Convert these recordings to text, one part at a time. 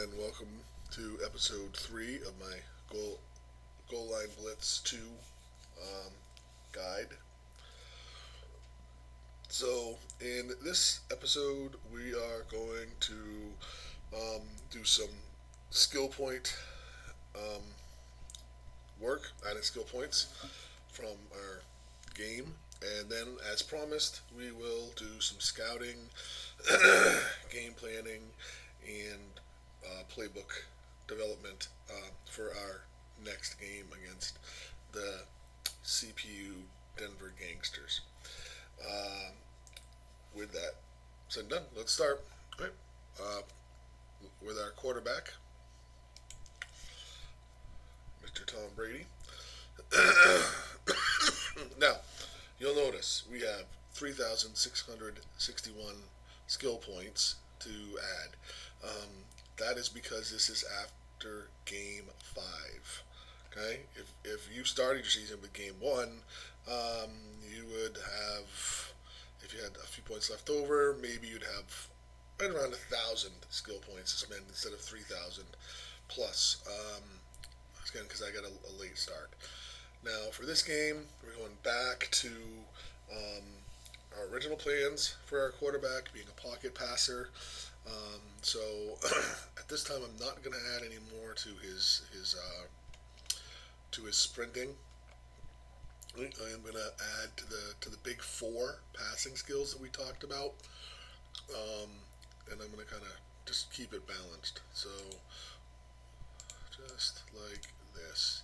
and welcome to episode 3 of my Goal Line Blitz 2 um, guide. So, in this episode, we are going to do some skill point um, work, adding skill points from our game, and then, as promised, we will do some scouting, game planning, and playbook development for our next game against the CPU Denver Gangsters. Uh, with that said and done, let's start. All right. With our quarterback, Mr. Tom Brady. Now, you'll notice we have 3,661 skill points to add. That is because this is after game 5. Okay, if you started your season with game 1, you would have, if you had a few points left over, maybe you'd have right around 1,000 skill points to spend instead of 3,000 plus. Again, because I got a late start. Now, for this game, we're going back to um, our original plans for our quarterback being a pocket passer. So at this time, I'm not going to add any more to his sprinting. I'm going to add to the big 4 passing skills that we talked about, and I'm going to kind of just keep it balanced. So just like this.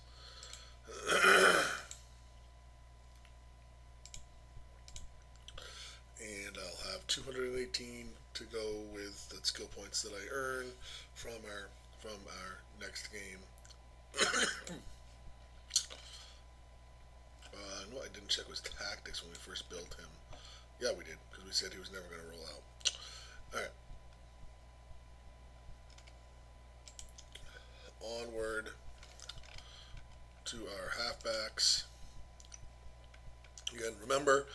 And I'll have 218 to go with the skill points that I earn from our next game. No, I didn't check his tactics when we first built him. Yeah, we did, because we said he was never going to roll out. Alright. Onward to our halfbacks. Again, remember,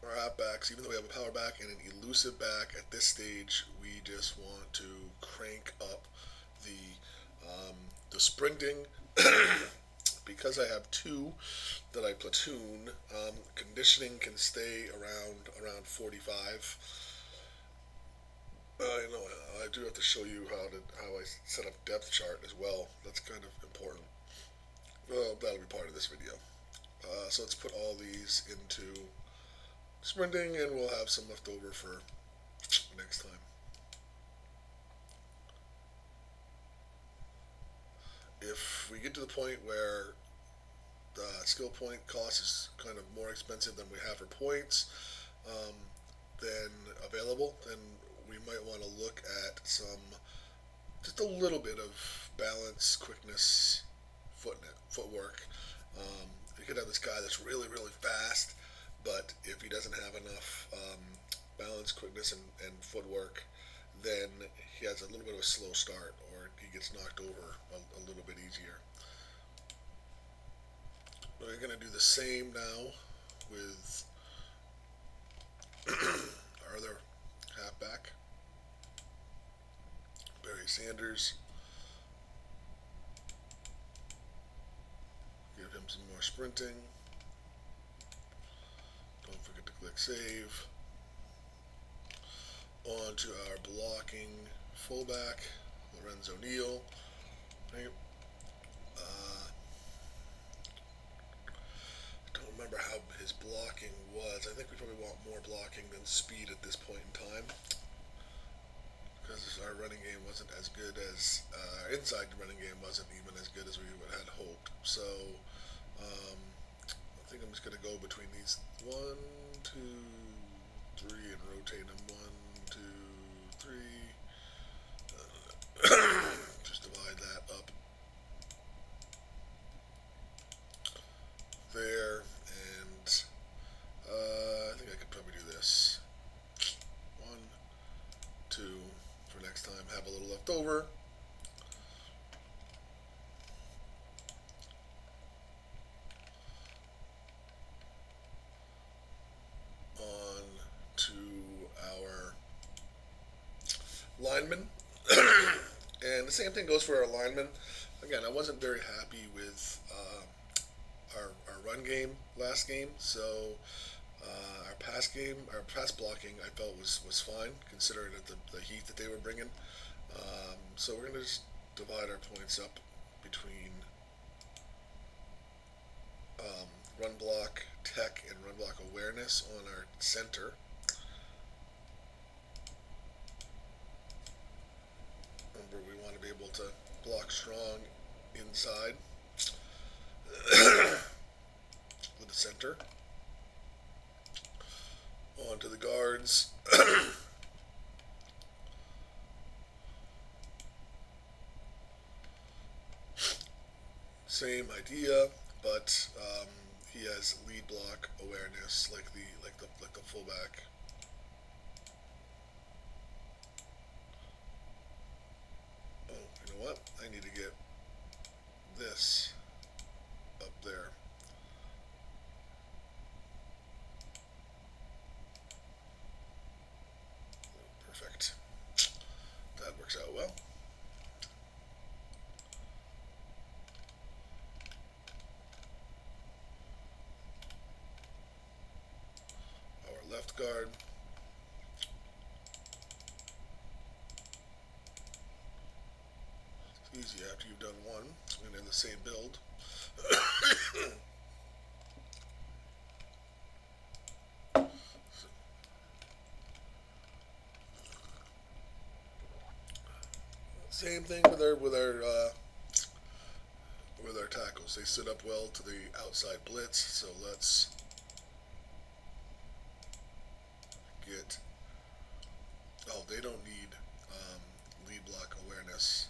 our halfbacks, even though we have a power back and an elusive back, at this stage, we just want to crank up the sprinting. Because I have 2 that I platoon, conditioning can stay around 45. I do have to show you how I set up depth chart as well. That's kind of important. Well, that'll be part of this video. So let's put all these into sprinting, and we'll have some left over for next time. If we get to the point where the skill point cost is kind of more expensive than we have for points, then available, then we might want to look at just a little bit of balance, quickness, footwork. You could have this guy that's really, really fast, but if he doesn't have enough balance, quickness, and footwork, then he has a little bit of a slow start, or he gets knocked over a little bit easier. We're going to do the same now with our other halfback, Barry Sanders. Give him some more sprinting. Don't forget to click save. On to our blocking fullback, Lorenzo Neal. Right? Don't remember how his blocking was. I think we probably want more blocking than speed at this point in time, because our running game wasn't as good as inside the running game wasn't even as good as we had hoped. So I think I'm just going to go between these 1, 2, 3 and rotate them 1, 2, 3. Just divide that up there, and I think I could probably do this. 1, 2 for next time. Have a little left over. On to our same thing goes for our linemen. Again, I wasn't very happy with our run game last game, so our pass blocking, I felt was fine considering the heat that they were bringing. So we're gonna just divide our points up between run block tech and run block awareness on our center. Remember, we want to be able to block strong inside with the center. On to the guards. Same idea, but he has lead block awareness like the fullback. Oh, you know what? I need to get this up there. Perfect. That works out well. Our left guard. It's easy after you've done one and in the same build. Same thing with our tackles. They stood up well to the outside blitz. So let's get. Oh, they don't need lead block awareness.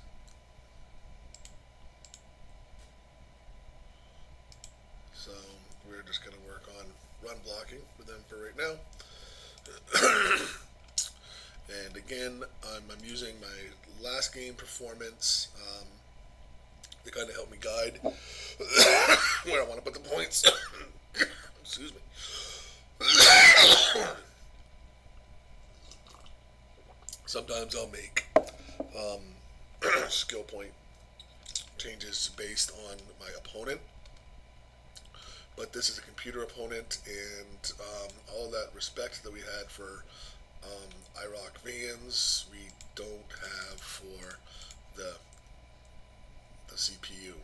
So we're just going to work on run blocking with them for right now. And again, I'm using my last game performance to kind of help me guide where I want to put the points. Excuse me. Sometimes I'll make skill point changes based on my opponent, but this is a computer opponent, and all that respect that we had for IROC Vans, we don't have for the CPU.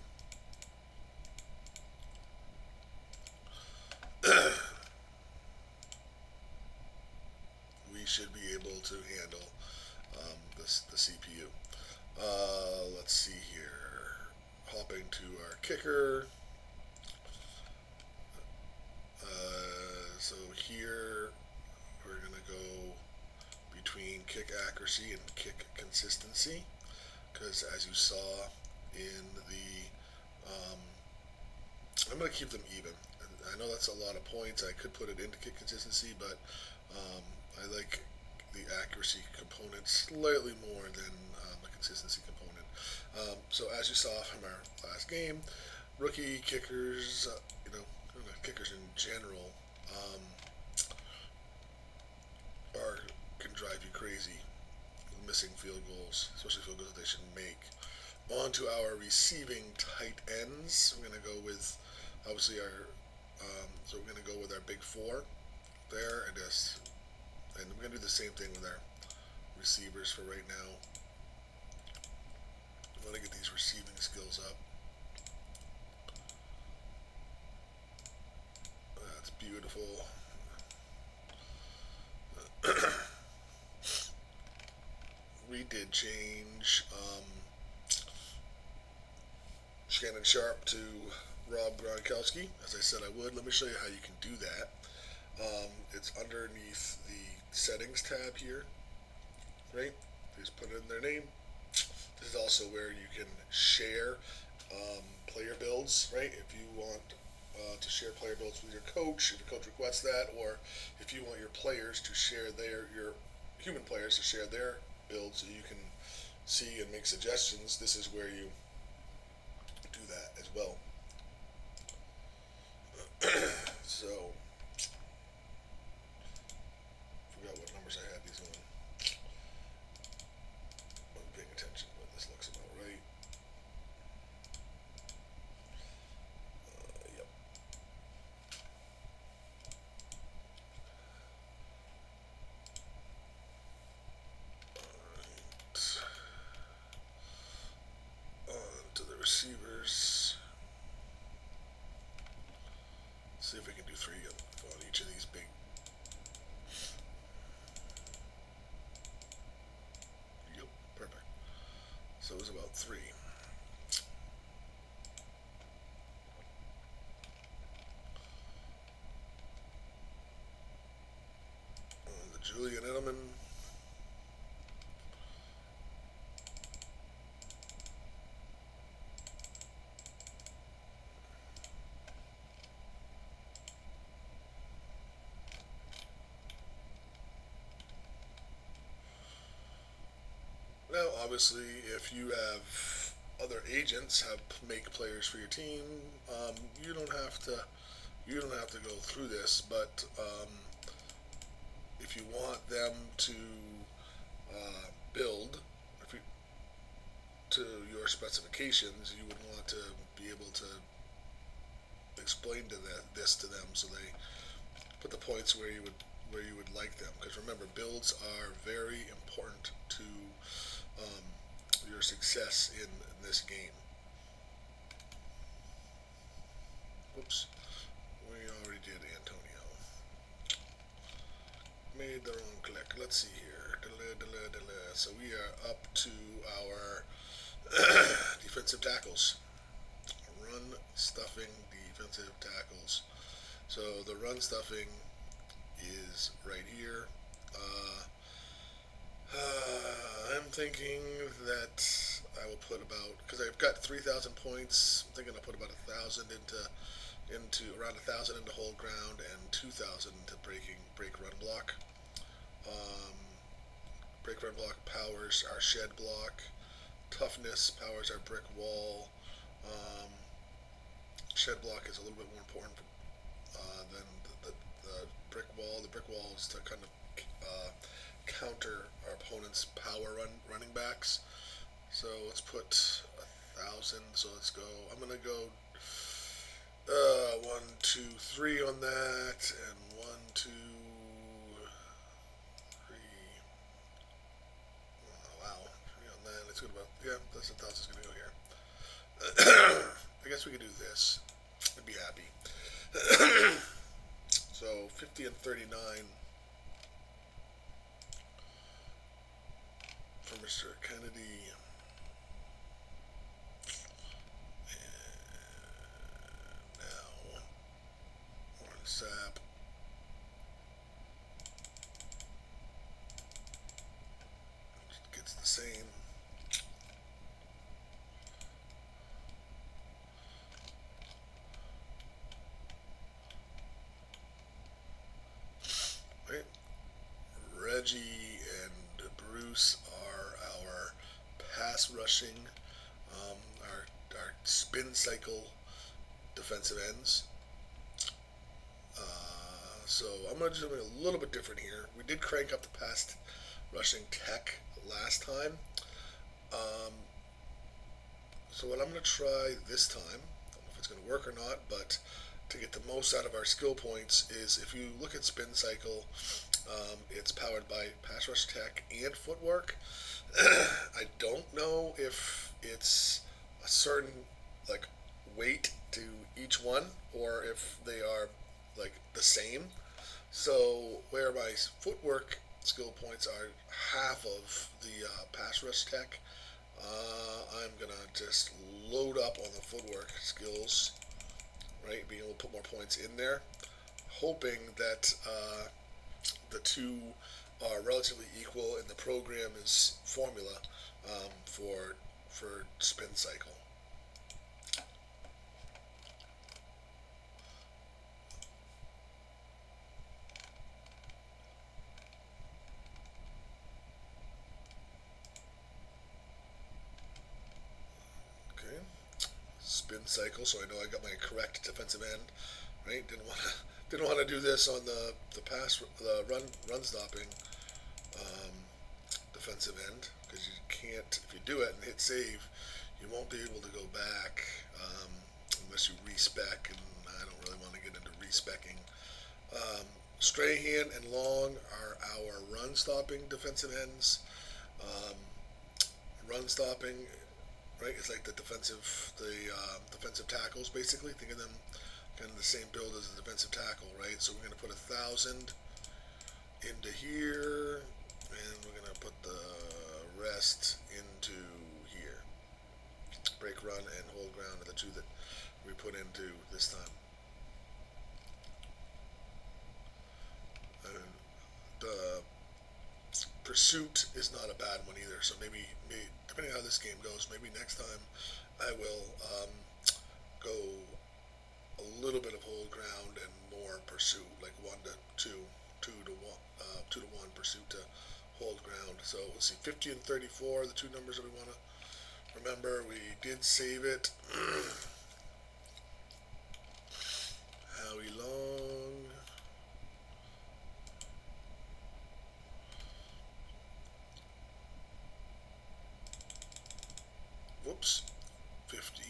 We should be able to handle the CPU. Let's see here. Hopping to our kicker. So here we're going to go between kick accuracy and kick consistency, because as you saw in I'm going to keep them even. I know that's a lot of points. I could put it into kick consistency, but I like the accuracy component slightly more than the consistency component. So as you saw from our last game, rookie kickers, kickers in general, can drive you crazy, missing field goals, especially field goals that they shouldn't make. On to our receiving tight ends. We're going to go with, obviously, so we're going to go with our big four there, and we're going to do the same thing with our receivers for right now. I want to get these receiving skills up. That's beautiful. We did change Shannon Sharp to Rob Gronkowski, as I said I would. Let me show you how you can do that. It's underneath the settings tab here, right? Just put in their name. This is also where you can share player builds, right? If you want to share player builds with your coach, if your coach requests that, or if you want your players to share your human players to share their builds so you can see and make suggestions, this is where you do that as well. So, forgot what numbers I had these on. Wasn't paying attention, but this looks about see if we can do three on each of these big. Yep, perfect. So it was about three. The Julian Edelman. Now, obviously, if you have other agents have make players for your team, you don't have to go through this. But if you want them to build if you, to your specifications, you would want to be able to explain this to them so they put the points where you would like them. Because remember, builds are very important to um, your success in this game. Whoops, we already did Antonio. Made the wrong click. Let's see here. So we are up to our defensive tackles. Run stuffing defensive tackles. So the run stuffing is right here. I'm thinking that I will put about, because I've got 3,000 points. I'm thinking I'll put about 1,000 into around 1,000 into hold ground and 2,000 into break run block. Um, Break run block powers our shed block. Toughness powers our brick wall. Um, Shed block is a little bit more important than the brick wall. The brick wall is to kind of counter our opponent's running backs. So let's put 1,000. So let's go. I'm gonna go 1, 2, 3 on that, and 1, 2, 3. Oh, wow, 3 on that. It's good about that's 1,000's gonna go here. I guess we could do this. I'd be happy. So 50 and 39 for Mr. Kennedy. And now Warren Sapp. Gets the same. Right? Reggie and Bruce are our pass rushing, our spin cycle defensive ends. So I'm going to do something a little bit different here. We did crank up the pass rushing tech last time. Um, so what I'm going to try this time, I don't know if it's going to work or not, but to get the most out of our skill points is if you look at spin cycle, it's powered by pass rush tech and footwork. I don't know if it's a certain like weight to each one or if they are like the same. So where my footwork skill points are half of the pass rush tech, I'm gonna just load up on the footwork skills, right? Being able to put more points in there, hoping that the two are relatively equal in the program is formula for spin cycle. Okay, spin cycle. So I know I got my correct defensive end. Right, didn't want to do this on the run stopping um, defensive end because you can't, if you do it and hit save, you won't be able to go back unless you respec, and I don't really want to get into respecking. Strahan and Long are our run stopping defensive ends. Um, Run stopping, right? It's like the defensive tackles basically. Think of them kind of the same build as the defensive tackle, right? So we're going to put 1,000 into here, and we're going to put the rest into here. Break, run, and hold ground are the two that we put into this time. And the pursuit is not a bad one either, so maybe depending on how this game goes, maybe next time I will go a little bit of hold ground and more pursuit, like 1 to 2, 2 to 1, 2 to 1 pursuit to hold ground. So let's see, 50 and 34 are the two numbers that we want to remember. We did save it. Howie Long. Whoops. 50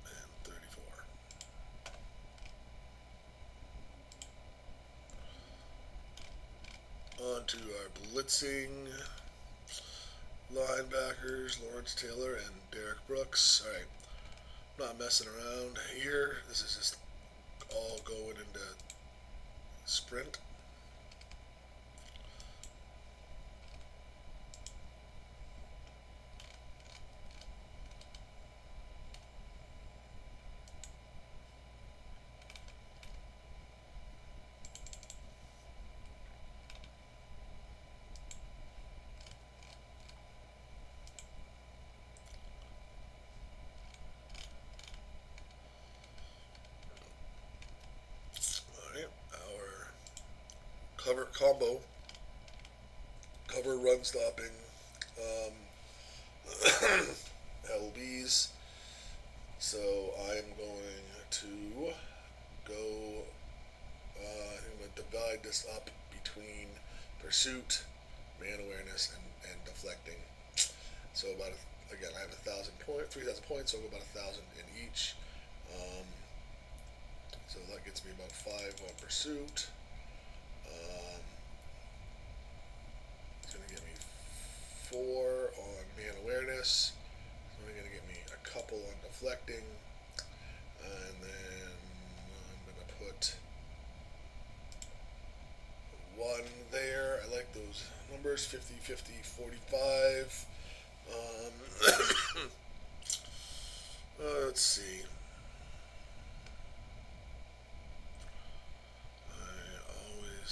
and 34. On to our blitzing linebackers, Lawrence Taylor and Derek Brooks. All right, not messing around here. This is just all going into sprint. Our cover combo, cover run stopping, LBs. So I am going to go. I'm going to divide this up between pursuit, man awareness, and deflecting. So again, I have 3,000 points. So I'll go about 1,000 in each. So that gets me about 5 on pursuit. It's going to get me 4 on man awareness. It's only going to get me a couple on deflecting. And then I'm going to put 1 there. I like those numbers, 50, 50, 45. Let's see.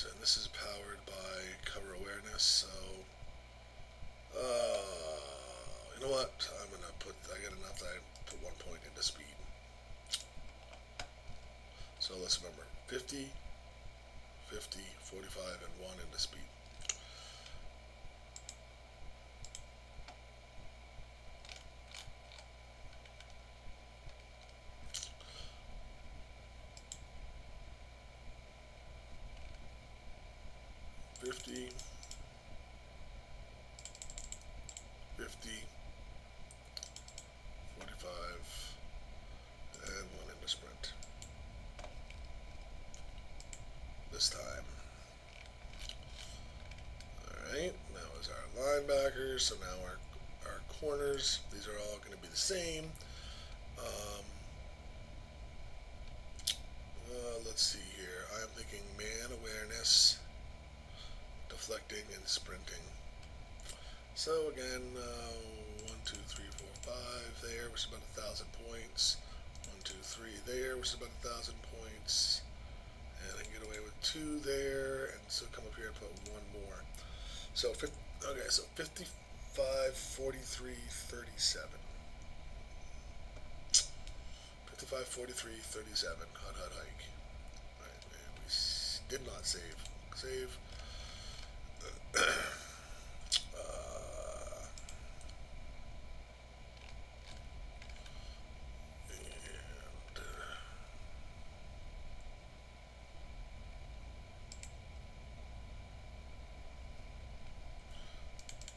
And this is powered by cover awareness, so you know what, I got enough that I put 1 point into speed. So let's remember, 50, 50, 45, and 1 into speed. Fifty, 50, 45, and 1 into sprint. This time. Alright, now is our linebackers, so now our corners, these are all going to be the same. Let's see here, I'm thinking man awareness, deflecting, and sprinting. So again, 1, 2, 3, 4, 5 there, which is about 1,000 points. 1, 2, 3 there, which is about 1,000 points. And I can get away with 2 there, and so come up here and put 1 more. So, okay, so 55, 43, 37. 55, 43, 37. Hot hike. Alright, man, we did not save. Save. And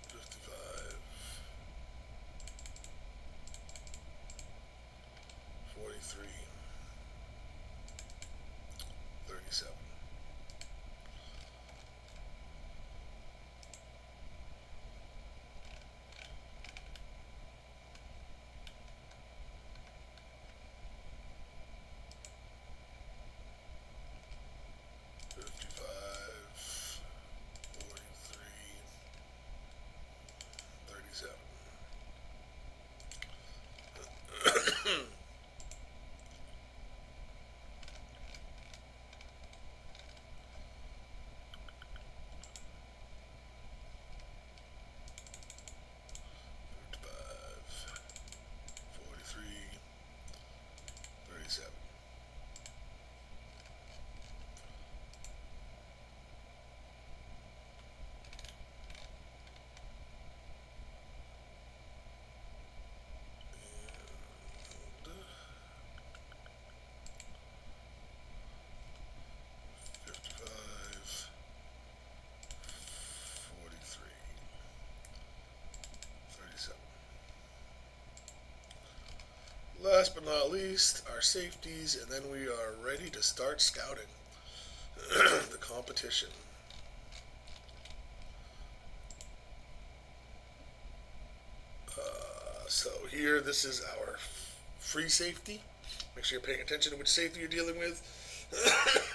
55, 43, 37. last but not least, our safeties, and then we are ready to start scouting the competition. So here, this is our free safety. Make sure you're paying attention to which safety you're dealing with.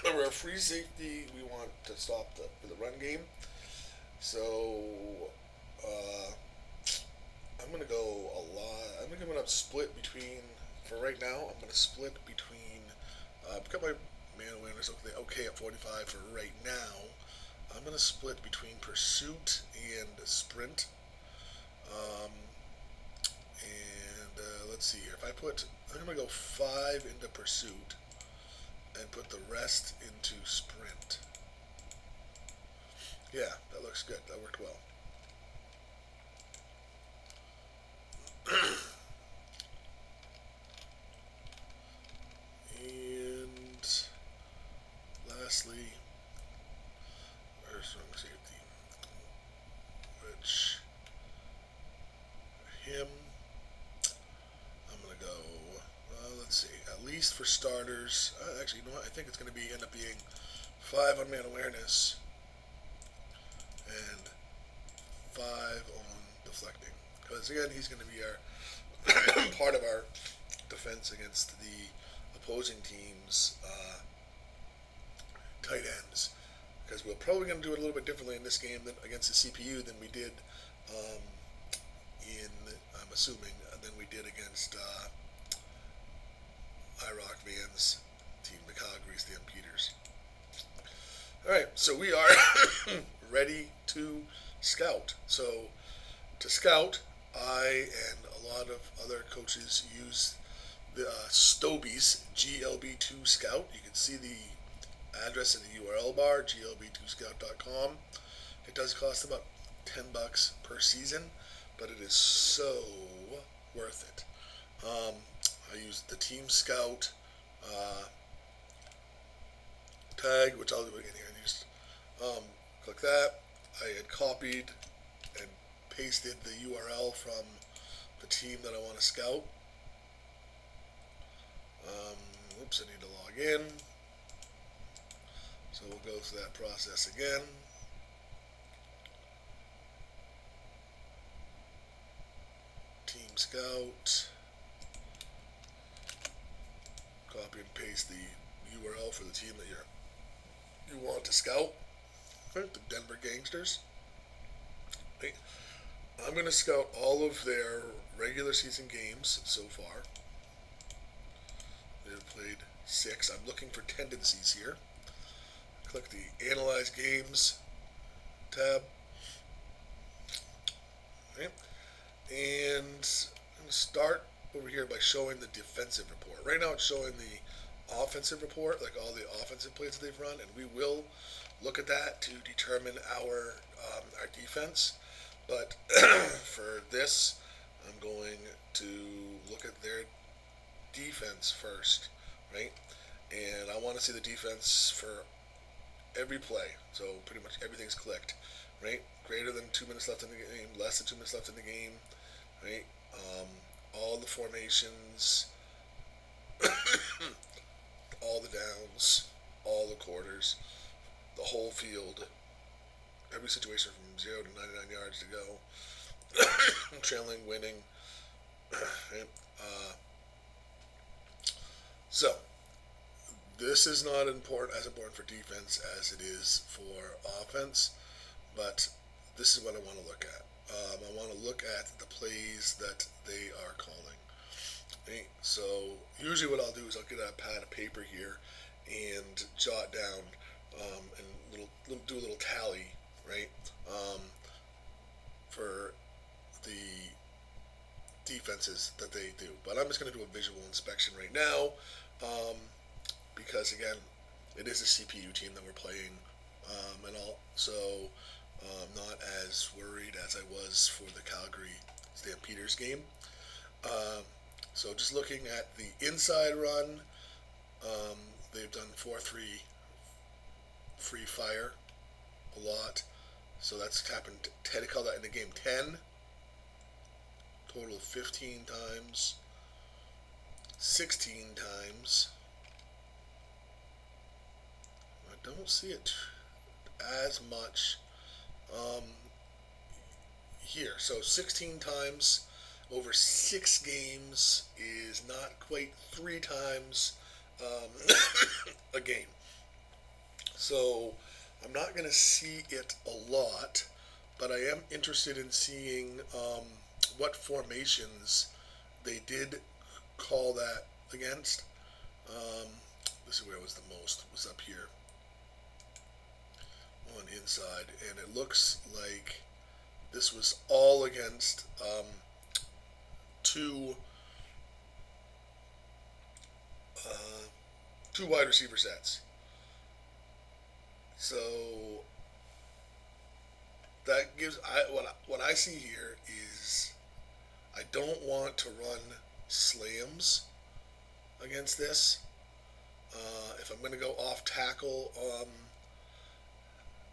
For our free safety, we want to stop the run game. So I'm gonna go a lot. I'm gonna split between. For right now, I'm gonna split between. I've got my man awareness okay at 45 for right now. I'm gonna split between pursuit and sprint. Um, and let's see here. I'm gonna go 5 into pursuit and put the rest into sprint. Yeah, that looks good. That worked well. And lastly, where's strong safety? Which him, I'm gonna go. Let's see. At least for starters, actually, you know what? I think it's gonna end up being 5 on man awareness and 5 on deflecting. Because again, he's gonna be our part of our defense against the opposing team's tight ends. Because we're probably going to do it a little bit differently in this game than against the CPU than we did um, I'm assuming, than we did against IROC Van's team, the Calgary Stampeders. Alright, so we are ready to scout. So, to scout, I and a lot of other coaches use the Stobies GLB2 Scout. You can see the address in the URL bar, glb2scout.com. It does cost about $10 per season, but it is so worth it. I used the Team Scout tag, which I'll do again here. Click that. I had copied and pasted the URL from the team that I want to scout. Oops, I need to log in. So we'll go through that process again. Team Scout. Copy and paste the URL for the team that you want to scout. The Denver Gangsters. Right. I'm going to scout all of their regular season games so far. They've played 6. I'm looking for tendencies here. Click the Analyze Games tab. Okay. And I'm going to start over here by showing the defensive report. Right now it's showing the offensive report, like all the offensive plays that they've run, and we will look at that to determine our defense. But for this, I'm going to look at their defense first, right? And I want to see the defense for every play. So pretty much everything's clicked, right? Greater than 2 minutes left in the game, less than 2 minutes left in the game, right? All the formations, all the downs, all the quarters, the whole field, every situation from 0 to 99 yards to go, trailing, winning. Right? So this is not as important for defense as it is for offense, but this is what I want to look at. I want to look at the plays that they are calling. Right? So usually what I'll do is I'll get a pad of paper here and jot down and do a little tally, right, for the defenses that they do. But I'm just going to do a visual inspection right now because, again, it is a CPU team that we're playing, and all. So not as worried as I was for the Calgary Stampeders game. So just looking at the inside run, they've done 4-3 free fire a lot. So that's happened. Ted called that in the game 10. Total of 15 times. 16 times. I don't see it as much um, here. So 16 times over 6 games is not quite 3 times a game. So I'm not going to see it a lot, but I am interested in seeing what formations they did call that against. Um, this is where it was the most. It was up here on inside, and it looks like this was all against two uh, two wide receiver sets. So that gives what I see here is I don't want to run slams against this. If I'm going to go off tackle,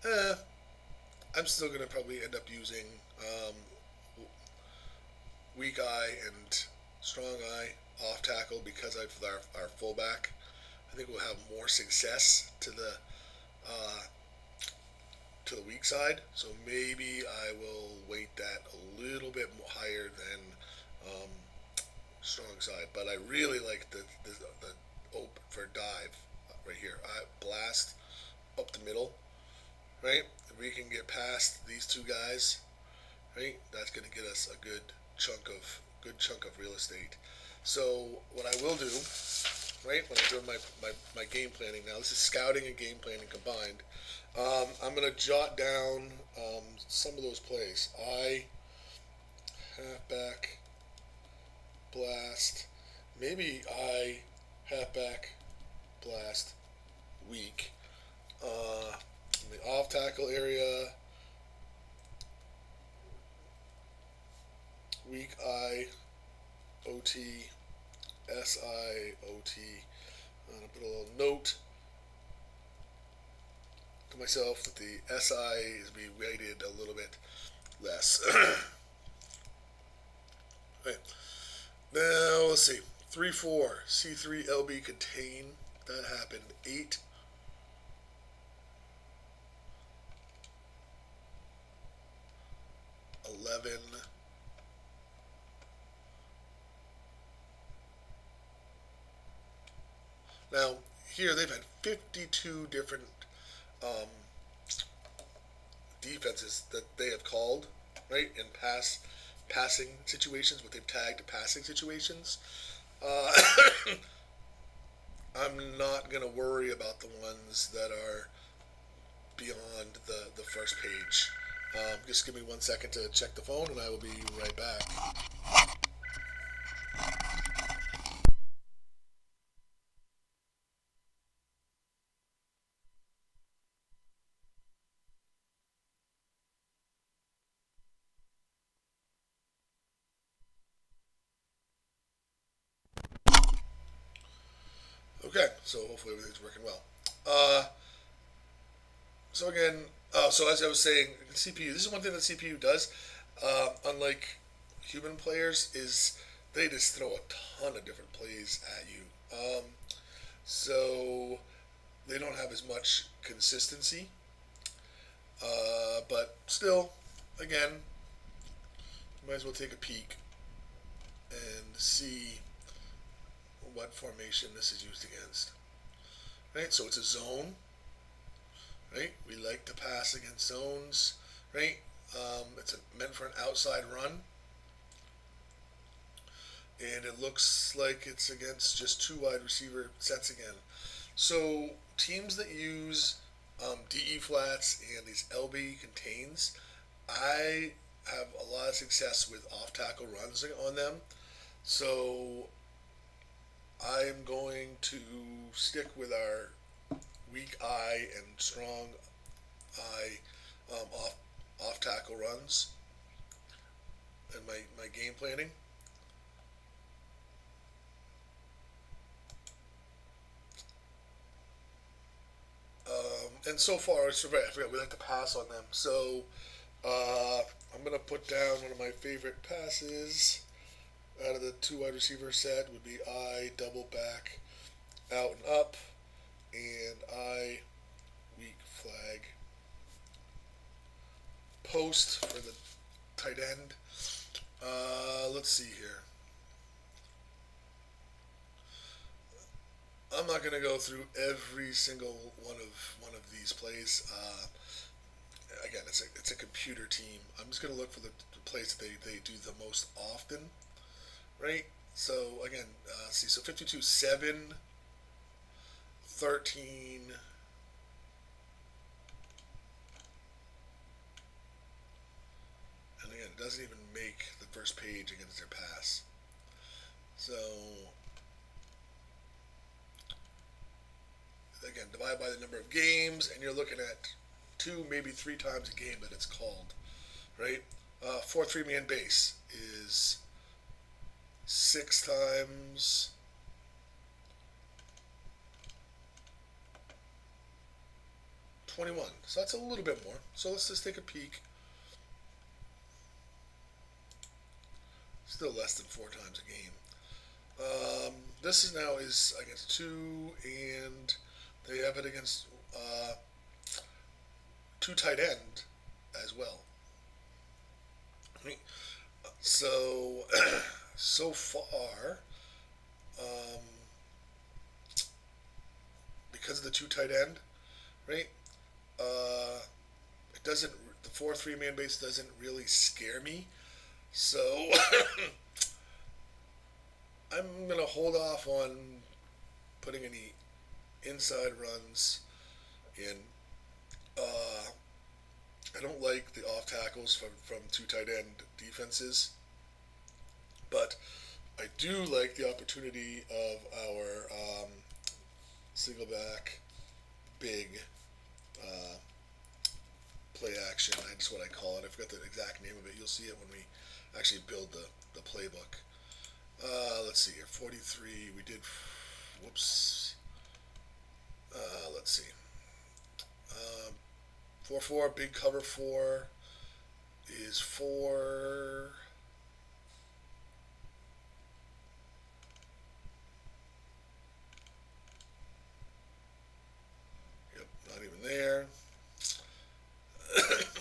eh, I'm still going to probably end up using um, weak eye and strong eye off tackle because of our fullback. I think we'll have more success uh, to the weak side. So maybe I will weight that a little bit higher than um, strong side. But I really like the open for dive right here. Blast up the middle, right? If we can get past these two guys, right? That's going to get us a good chunk of real estate. So what I will do, right, when I'm doing my game planning now, this is scouting and game planning combined. I'm going to jot down some of those plays. Halfback, blast, maybe halfback, blast, weak. In the off tackle area, weak eye, OT, SI, OT. I'm going to put a little note to myself that the SI is being weighted a little bit less. Okay. Now let's see. 3-4 C3 LB contain. That happened 8. 11. Now here they've had 52 different um, defenses that they have called, right, in passing situations, what they've tagged passing situations. Uh, I'm not going to worry about the ones that are beyond the first page. Just give me 1 second to check the phone, and I will be right back. Okay, so hopefully everything's working well. Uh, so again, so as I was saying, CPU. This is one thing that CPU does, unlike human players, is they just throw a ton of different plays at you. So they don't have as much consistency, but still, again, might as well take a peek and see what formation this is used against. Right, so it's a zone. Right, we like to pass against zones. Right, it's meant for an outside run, and it looks like it's against just two wide receiver sets again. So teams that use DE flats and these LB contains, I have a lot of success with off tackle runs on them. So I'm going to stick with our weak eye and strong eye off tackle runs and my game planning. And so far, I forgot we like to pass on them. So I'm gonna put down one of my favorite passes. out of the two wide receiver set would be I double back out and up, and I weak flag post for the tight end. Let's see here. I'm not going to go through every single one of these plays. Again, it's a computer team. I'm just going to look for the plays that they do the most often, right? So again, see, so 52, 7, 13, and again, it doesn't even make the first page against their pass. So again, divide by the number of games, and you're looking at 2, maybe 3 times a game that it's called, right? 4 3-man base is 6 times 21. So that's a little bit more. So let's just take a peek. Still less than 4 times a game. This is now is against 2, and they have it against 2 tight end as well. So so far, because of the 2 tight end, right? It doesn't. The 4 3-man base doesn't really scare me. So I'm gonna hold off on putting any inside runs in. I don't like the off tackles from 2 tight end defenses, but I do like the opportunity of our single back big play action. That's what I call it. I forgot the exact name of it. You'll see it when we actually build the playbook. Let's see here. 43. We did. Whoops. Let's see. 4-4. Big cover 4 is 4. Yep, not even there.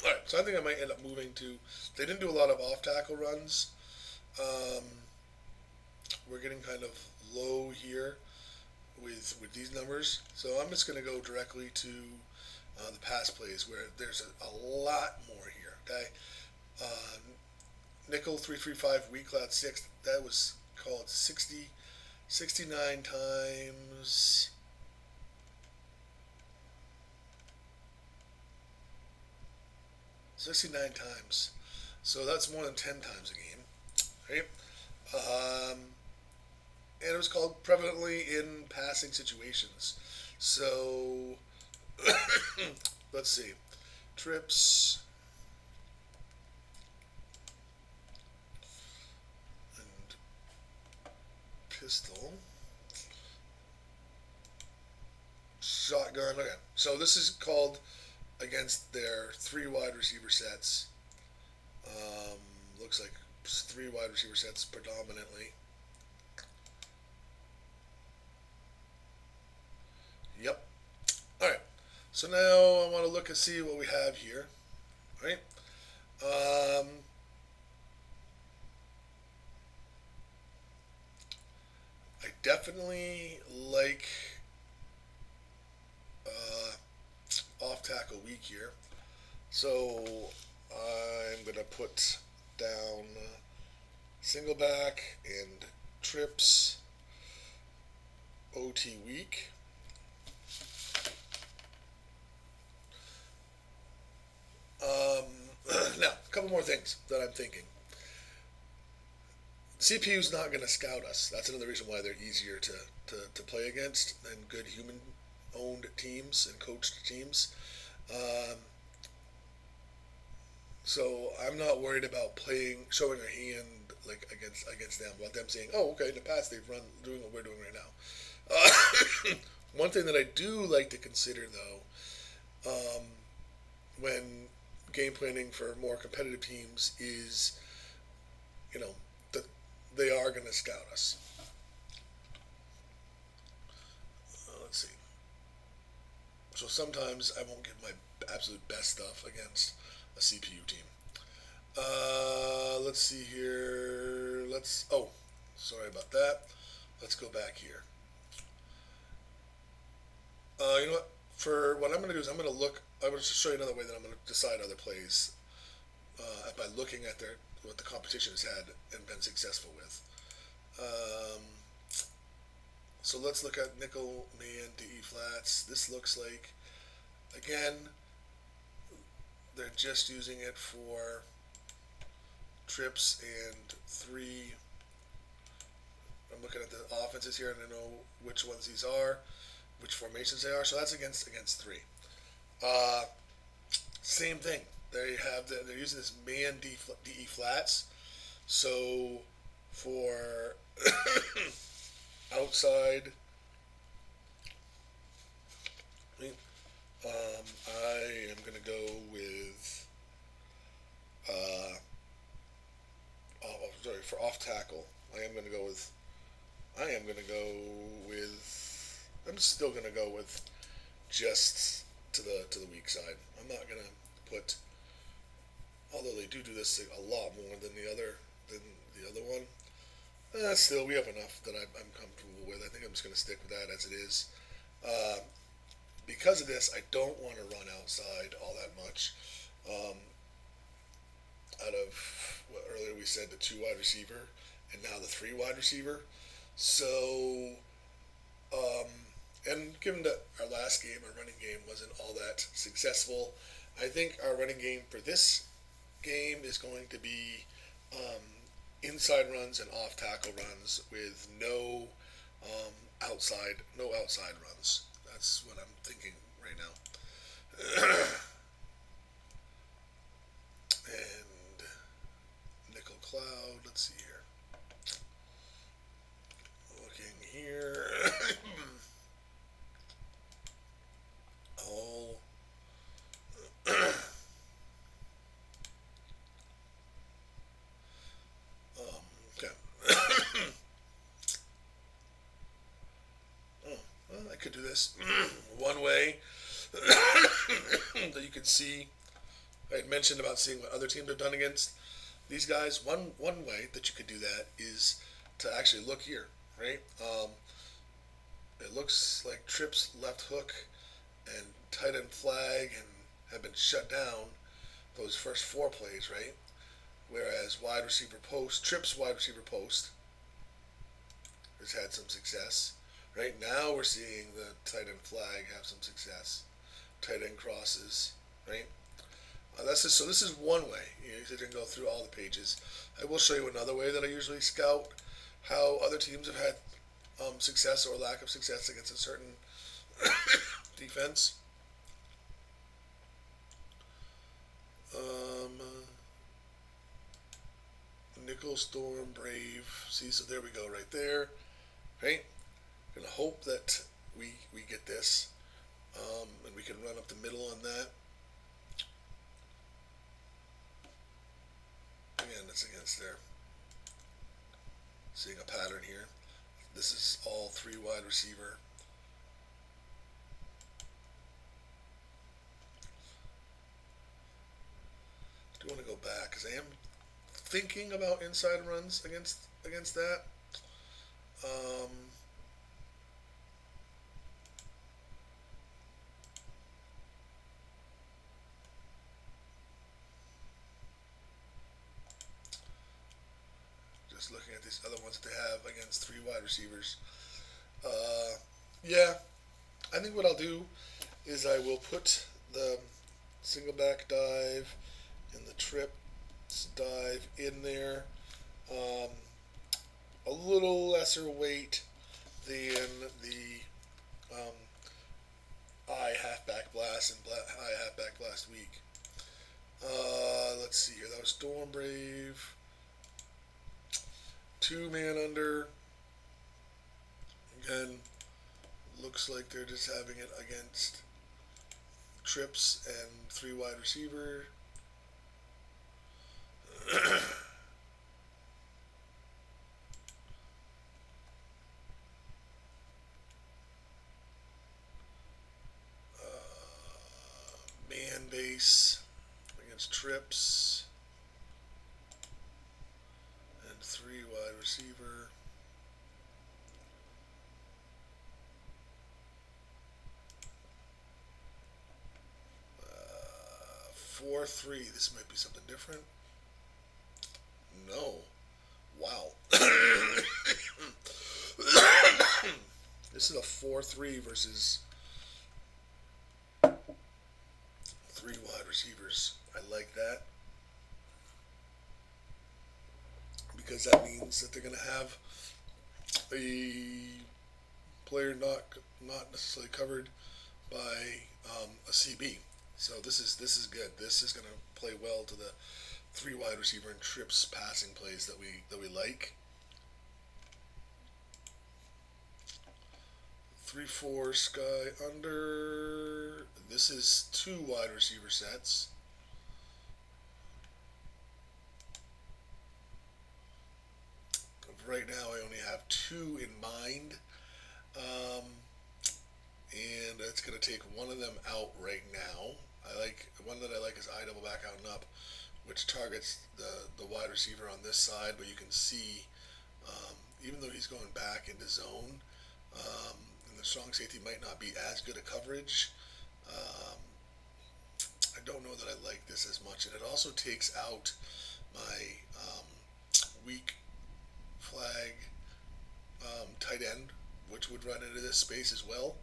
Alright, so I think I might end up moving to. They didn't do a lot of off tackle runs. We're getting kind of low here with these numbers, so I'm just going to go directly to the pass plays where there's a lot more here. Okay, nickel 3-3-5 weak cloud 6. That was called 69 times. So that's more than 10 times a game, right? And it was called prevalently in passing situations. So let's see, trips and pistol, shotgun. Okay, so this is called against their 3 wide receiver sets. Looks like 3 wide receiver sets predominantly. Yep. All right. So now I want to look and see what we have here, right? I definitely like off tackle weak here, so I'm gonna put down single back and trips OT weak. Now, a couple more things that I'm thinking. CPU's not going to scout us. That's another reason why they're easier to play against than good human-owned teams and coached teams. So I'm not worried about showing a hand like against them. About them saying, "Oh, okay, in the past they've run doing what we're doing right now." One thing that I do like to consider though, when game planning for more competitive teams is, you know, they are going to scout us. Let's see. So sometimes I won't give my absolute best stuff against a CPU team. Let's see here. Oh, sorry about that. Let's go back here. You know what? For what I'm going to do is I'm going to show you another way that I'm going to decide other plays by looking at what the competition has had and been successful with. So let's look at nickel, man, DE flats. This looks like, again, they're just using it for trips and 3. I'm looking at the offenses here and I know which ones these are, which formations they are. So that's against 3. Same thing. They're using this man DE flats. So for outside, I am going to go with for off tackle. I'm still going to go with just to the weak side. I'm not going to put, although they do this a lot more than the other one. Still, we have enough that I'm comfortable with. I think I'm just going to stick with that as it is. Because of this, I don't want to run outside all that much. Out of what earlier we said, the 2 wide receiver, and now the 3 wide receiver. So, and given that our last game, our running game, wasn't all that successful, I think our running game for this game is going to be inside runs and off tackle runs with no outside runs. That's what I'm thinking right now. And nickel cloud. Let's see here. Looking here. All. Okay. I could do this one way that you can see. I had mentioned about seeing what other teams have done against these guys. One way that you could do that is to actually look here, right? It looks like trips, left hook, and tight end flag and have been shut down those first 4 plays, right? Whereas trips wide receiver post has had some success. Right now we're seeing the tight end flag have some success. Tight end crosses, right? So this is one way. You can go through all the pages. I will show you another way that I usually scout how other teams have had success or lack of success against a certain defense. Nickel, Storm, Brave. See, so there we go right there. Right? Gonna hope that we get this. And we can run up the middle on that. Again, that's against there. Seeing a pattern here. This is all 3 wide receiver. I do want to go back because I am thinking about inside runs against that. Just looking at these other ones that they have against 3 wide receivers. Yeah, I think what I'll do is I will put the single back dive and the trip dive in there. A little lesser weight than the I halfback blast and I halfback blast week. Let's see here. That was Storm Brave. 2 man under. Again, looks like they're just having it against trips and 3 wide receiver. trips and 3 wide receiver. 4-3. This might be something different. No. Wow. This is a 4-3 versus 3 wide receivers. I like that because that means that they're going to have a player not necessarily covered by a CB. So this is good. This is going to play well to the 3 wide receiver and trips passing plays that we like. 3-4 sky under. This is 2 wide receiver sets. Right now I only have 2 in mind. And it's going to take one of them out right now. One that I like is I double back out and up, which targets the wide receiver on this side, but you can see, even though he's going back into zone, and the strong safety might not be as good a coverage, I don't know that I like this as much. And it also takes out my weak flag tight end, which would run into this space as well.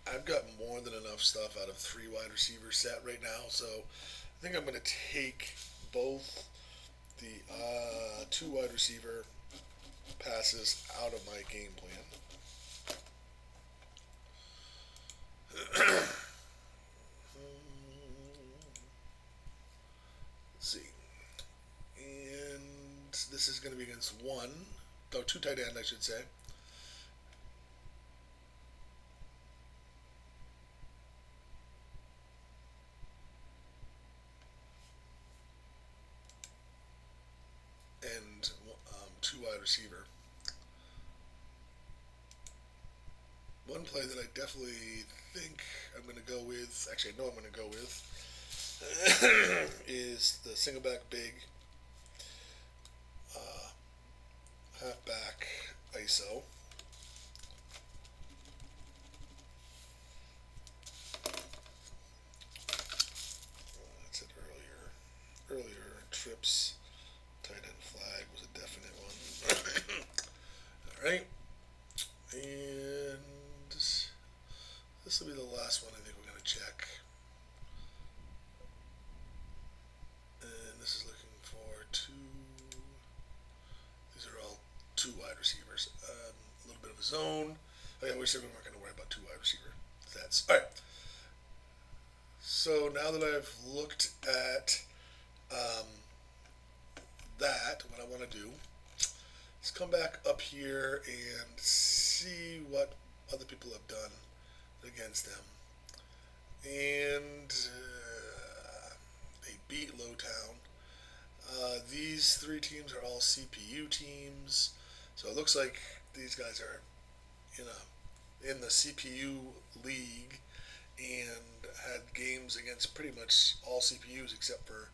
I've got more than enough stuff out of 3 wide receiver set right now, so I think I'm going to take both the 2 wide receiver passes out of my game plan. Let's see. And this is going to be against 2 tight end, I should say. And 2 wide receiver. One play that I definitely think I'm going to go with, actually I know I'm going to go with, is the single back big halfback ISO. That's it earlier trips. Tight end flag was a definite one. Alright. And this will be the last one I think we're going to check. And this is looking for 2. These are all 2 wide receivers. A little bit of a zone. Oh yeah, we said we weren't going to worry about 2 wide receiver sets. Alright. So now that I've looked at what I want to do is come back up here and see what other people have done against them. And they beat Lowtown. These 3 teams are all CPU teams, so it looks like these guys are in the CPU league and had games against pretty much all CPUs except for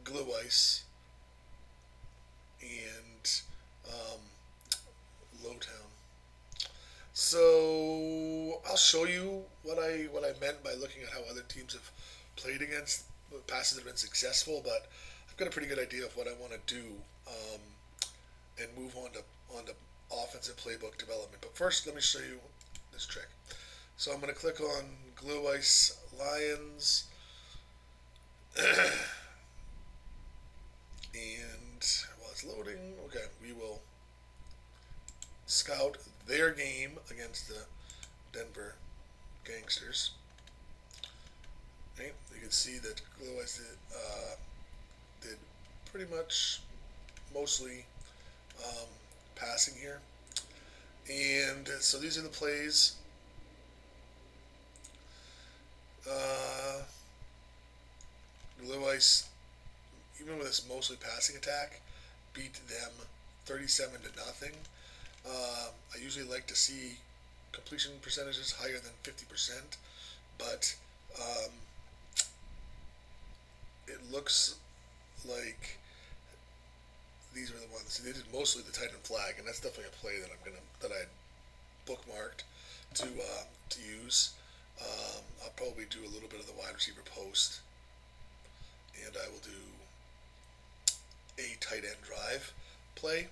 Glue Ice and Lowtown. So I'll show you what I meant by looking at how other teams have played against passes that have been successful, but I've got a pretty good idea of what I want to do and move on to offensive playbook development. But first, let me show you this trick. So I'm going to click on Glue Ice Lions. And while it's loading, okay, we will scout their game against the Denver Gangsters. Okay, you can see that Glue Ice did pretty much mostly passing here. And so these are the plays. Glue Ice, even with this mostly passing attack, beat them 37-0. I usually like to see completion percentages higher than 50%, but it looks like these are the ones. They did mostly the tight end flag, and that's definitely a play that I bookmarked to use. I'll probably do a little bit of the wide receiver post, and I will do a tight end drive play.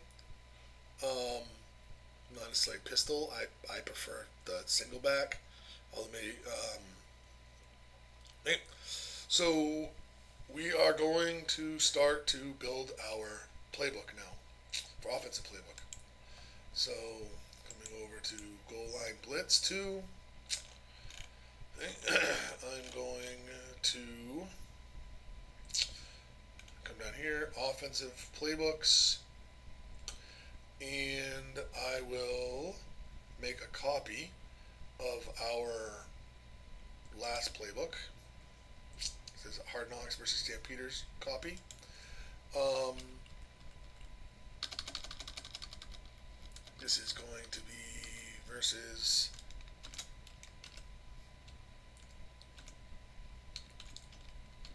Um, Not necessarily pistol. I prefer the single back. Maybe, so we are going to start to build our playbook now for offensive playbook. So coming over to goal line blitz 2, I'm going to come down here, offensive playbooks, and I will make a copy of our last playbook. It says Hard Knocks versus Stampeders copy. This is going to be versus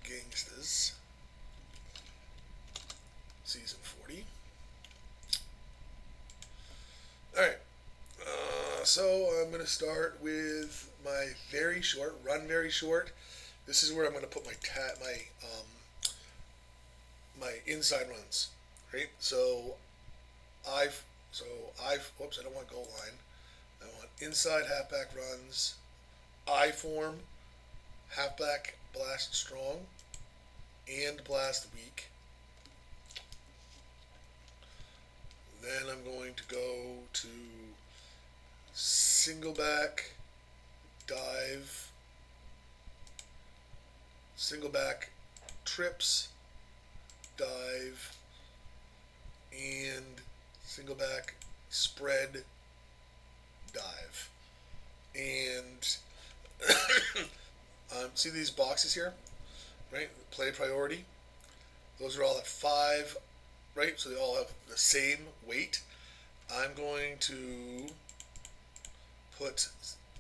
Gangsters, season 40. Alright, so I'm going to start with my run very short. This is where I'm going to put my inside runs, right? Whoops, I don't want goal line. I want inside halfback runs, I form, halfback blast strong, and blast weak. Then I'm going to go to single back dive, single back trips, dive, and single back spread dive. And see these boxes here, right? Play priority. Those are all at 5, right? So they all have the same weight. I'm going to put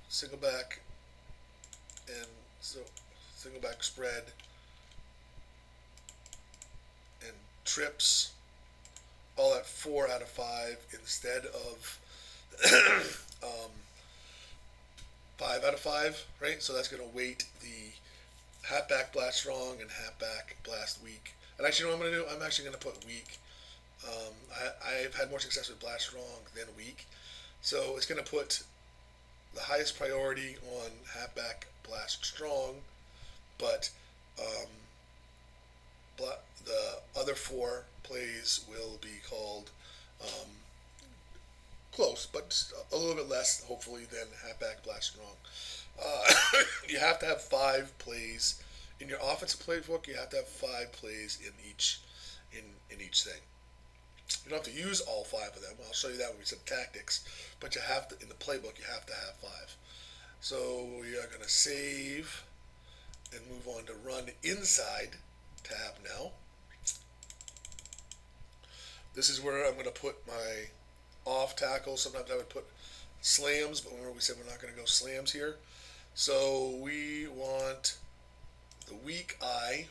single back and single back spread and trips all at 4 out of 5 instead of 5 out of 5, right? So that's going to weight the halfback blast strong and halfback blast weak. And actually, you know what I'm going to do? I'm actually going to put weak. I've had more success with blast strong than weak. So it's going to put the highest priority on halfback blast strong, but the other 4 plays will be called close, but a little bit less, hopefully, than halfback blast strong. You have to have 5 plays in your offensive playbook. You have to have 5 plays in each thing. You don't have to use all 5 of them. I'll show you that when we set tactics. But you have to, in the playbook, you have to have 5. So we are going to save and move on to run inside tab now. This is where I'm going to put my off tackle. Sometimes I would put slams, but remember we said we're not going to go slams here. So we want the weak eye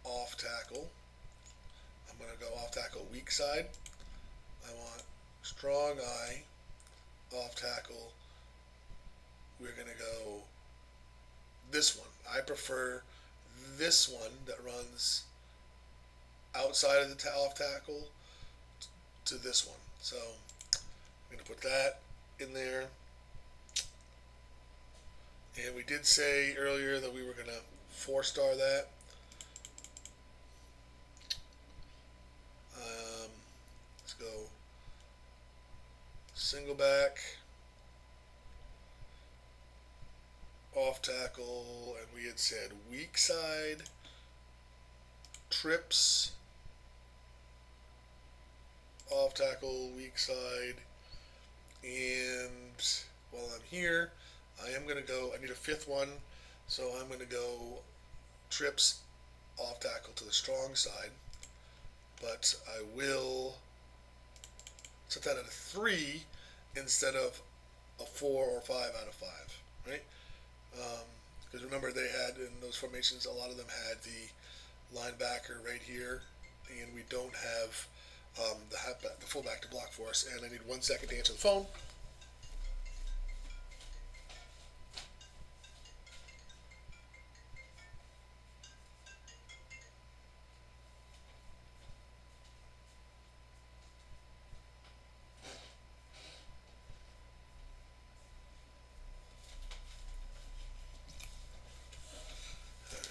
off tackle. I'm going to go off tackle weak side. I want strong eye off tackle. We're going to go this one. I prefer this one that runs outside of the off tackle to this one. So I'm going to put that in there. And we did say earlier that we were going to 4-star that. Let's go single back, off tackle, and we had said weak side, trips, off tackle, weak side, and while I'm here, I am going to go, I need a 5th one, so I'm going to go trips, off tackle to the strong side, but I will set that at a 3 instead of a 4 or 5 out of 5, right? Because remember, they had in those formations, a lot of them had the linebacker right here, and we don't have the fullback to block for us. And I need 1 second to answer the phone.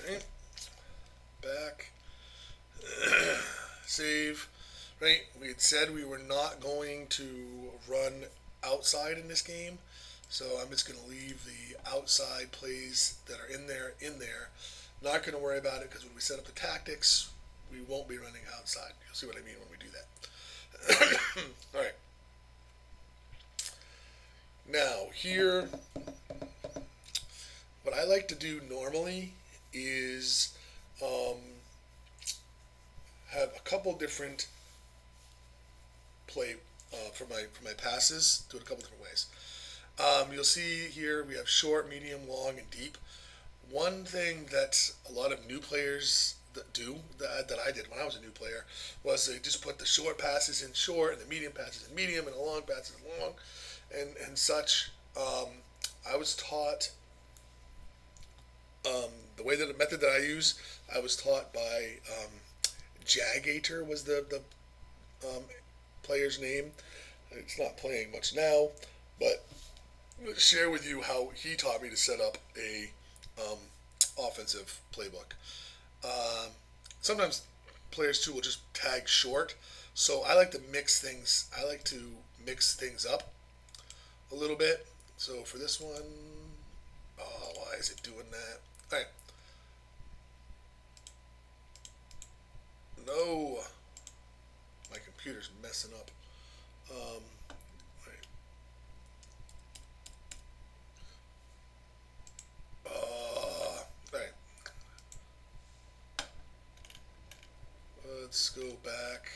All right, back, save. Right, we had said we were not going to run outside in this game, so I'm just going to leave the outside plays that are in there in there. Not going to worry about it because when we set up the tactics, we won't be running outside. You'll see what I mean when we do that. All right. Now here, what I like to do normally is um, have a couple different play for my passes. Do it a couple different ways. You'll see here we have short, medium, long, and deep. One thing that a lot of new players that do that I did when I was a new player was they just put the short passes in short and the medium passes in medium and the long passes in long and such. I was taught the way that the method that I use. I was taught by Jagator was the player's name. It's not playing much now, but I'll share with you how he taught me to set up a offensive playbook. Sometimes players too will just tag short, so I like to mix things. I like to mix things up a little bit. So for this one, oh, why is it doing that? All right, no, my computer's messing up. Right. Right. Let's go back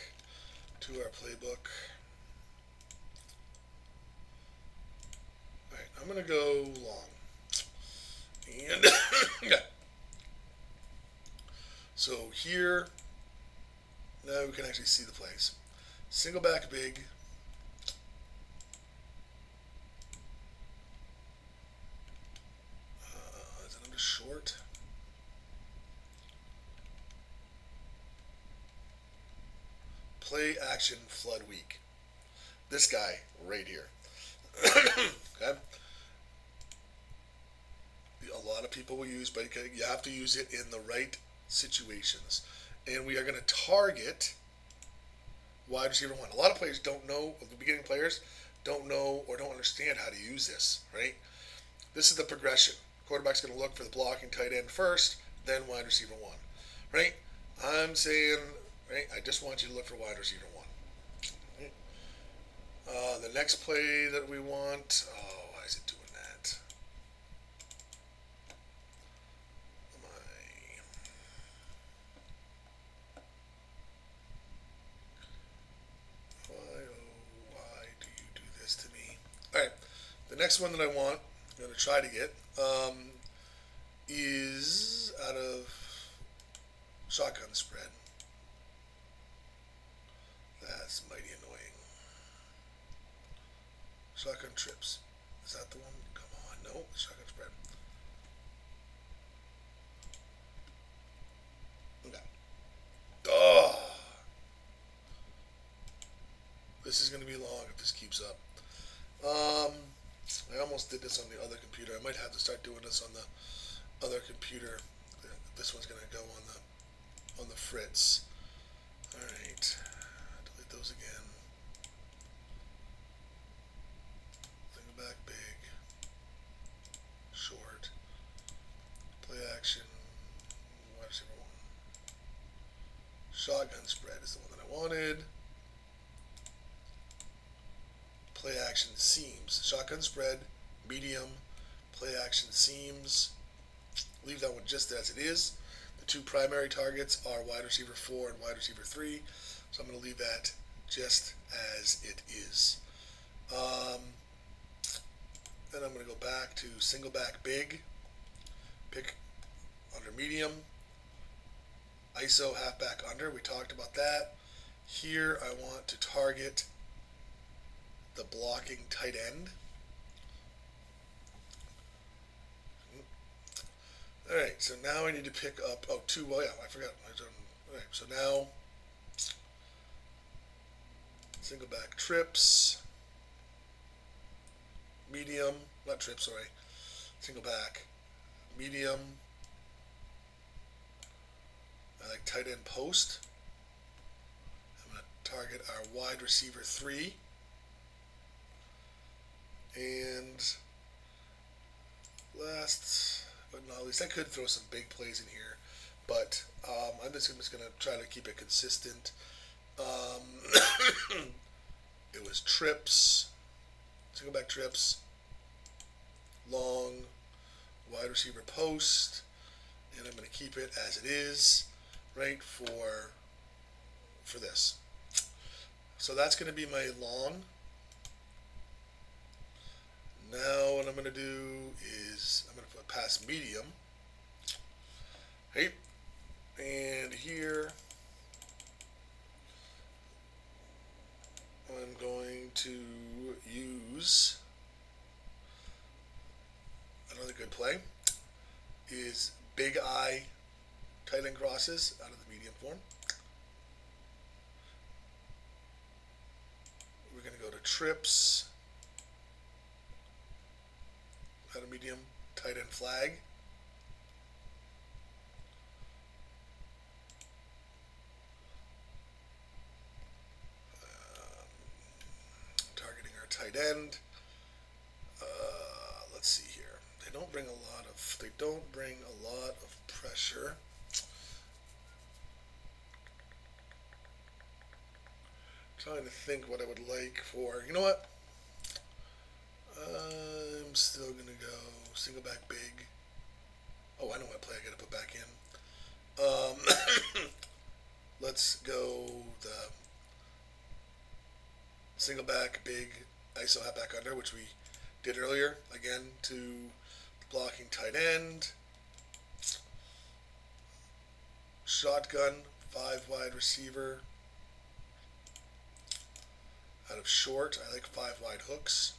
to our playbook. All right, I'm gonna go long, and yeah. So here, now we can actually see the plays. Single back big. Is it under short? Play action flood weak. This guy right here. Okay. A lot of people will use, but you have to use it in the right situations. And we are going to target wide receiver one. A lot of players don't know, the beginning players don't know or don't understand how to use this, right? This is the progression. Quarterback's going to look for the blocking tight end first, then wide receiver one, right? I'm saying, right, I just want you to look for wide receiver one. Right? The next play that we want, oh, why is it doing that? Why do you do this to me? All right, the next one that I want, I'm going to try to get, is out of shotgun spread. That's mighty annoying. Shotgun trips. Is that the one? Come on, no, shotgun spread. Okay. Oh, this is going to be long if this keeps up. I almost did this on the other computer. I might have to start doing this on the other computer. This one's going to go on the Fritz. All right, delete those again. Think back big, short, play action, wide receiver one. Shotgun spread is the one that I wanted. Play action seams. Shotgun spread, medium, play action seams. Leave that one just as it is. The two primary targets are wide receiver 4 and wide receiver 3. So I'm going to leave that just as it is. Then I'm going to go back to single back big. pick under medium, ISO halfback under. We talked about that. Here I want to target the blocking tight end. Alright, so now I need to pick up, well, yeah, I forgot. Alright, so now, single back trips, medium, not trips, sorry, single back, medium, I like tight end post. I'm going to target our wide receiver 3, and last but not least, I could throw some big plays in here, but I'm just going to try to keep it consistent. It was trips, single back trips, long, wide receiver post, and I'm going to keep it as it is, right, for this. So that's going to be my long. Now what I'm going to do is I'm going to put past medium, right, and here I'm going to use another good play is big I tight end crosses out of the medium form. We're going to go to trips out of medium, tight end flag. Targeting our tight end. Let's see here. They don't bring a lot of pressure. Trying to think what I would like for, you know what? I'm still going to go single back big. Oh, I know what play I got to put back in. Let's go the single back big ISO halfback under, which we did earlier. Again, to the blocking tight end. Shotgun, 5 wide receiver. Out of short, I like 5 wide hooks.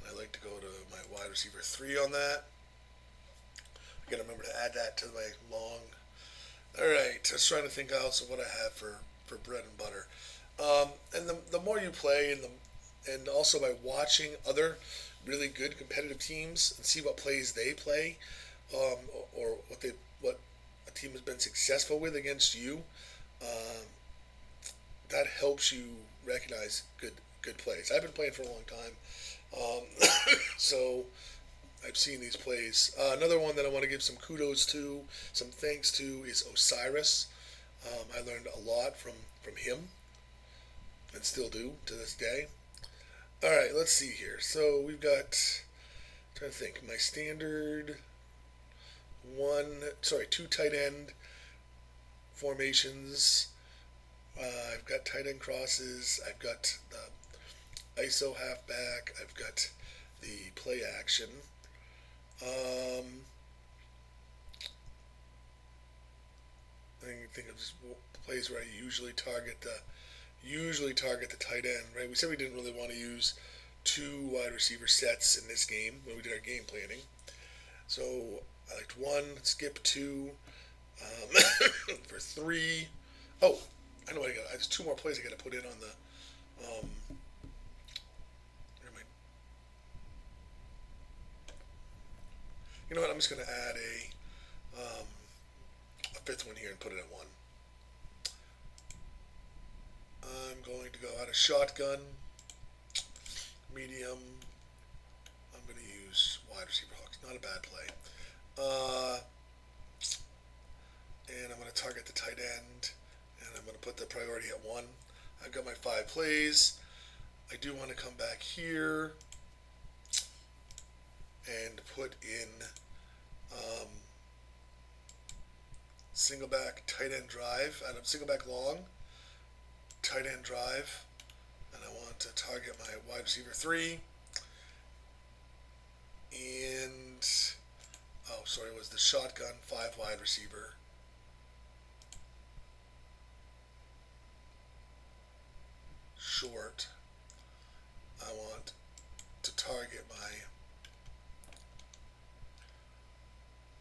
And I like to go to my wide receiver 3 on that. I gotta remember to add that to my long. Alright, just trying to think also what I have for bread and butter. And the more you play, and also by watching other really good competitive teams and see what plays they play, or what a team has been successful with against you, that helps you recognize good plays. I've been playing for a long time, so I've seen these plays. Another one that I want to give some kudos to, some thanks to, is Osiris. I learned a lot from him, and still do to this day. All right, let's see here. So we've got, trying to think, my standard 2 tight end formations. I've got tight end crosses. I've got the ISO halfback. I've got the play action. I think of just plays where I usually target the tight end. Right? We said we didn't really want to use 2 wide receiver sets in this game when we did our game planning. So I liked 1, skip 2, for 3. Oh, I know what I got. There's 2 more plays I got to put in on the. You know what? I'm just going to add a 5th one here and put it at 1. I'm going to go out of shotgun, medium. I'm going to use wide receiver hooks. Not a bad play. And I'm going to target the tight end, and I'm going to put the priority at 1. I've got my 5 plays. I do want to come back here and put in single back tight end drive out of single back long, tight end drive, and I want to target my wide receiver 3, and Oh, sorry, it was the shotgun 5 wide receiver. Short. I want to target my.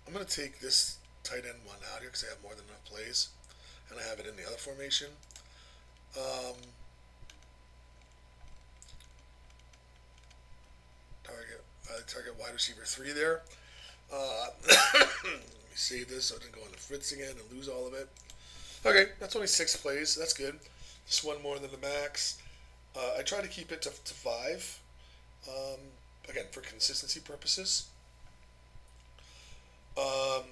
I'm going to take this tight end one out here because I have more than enough plays, and I have it in the other formation. Um, target wide receiver 3 there. Let me save this so I didn't go on the fritz again and lose all of it. Okay, that's only 6 plays. That's good. Just one more than the max. I try to keep it to 5. Um, again, for consistency purposes. Um,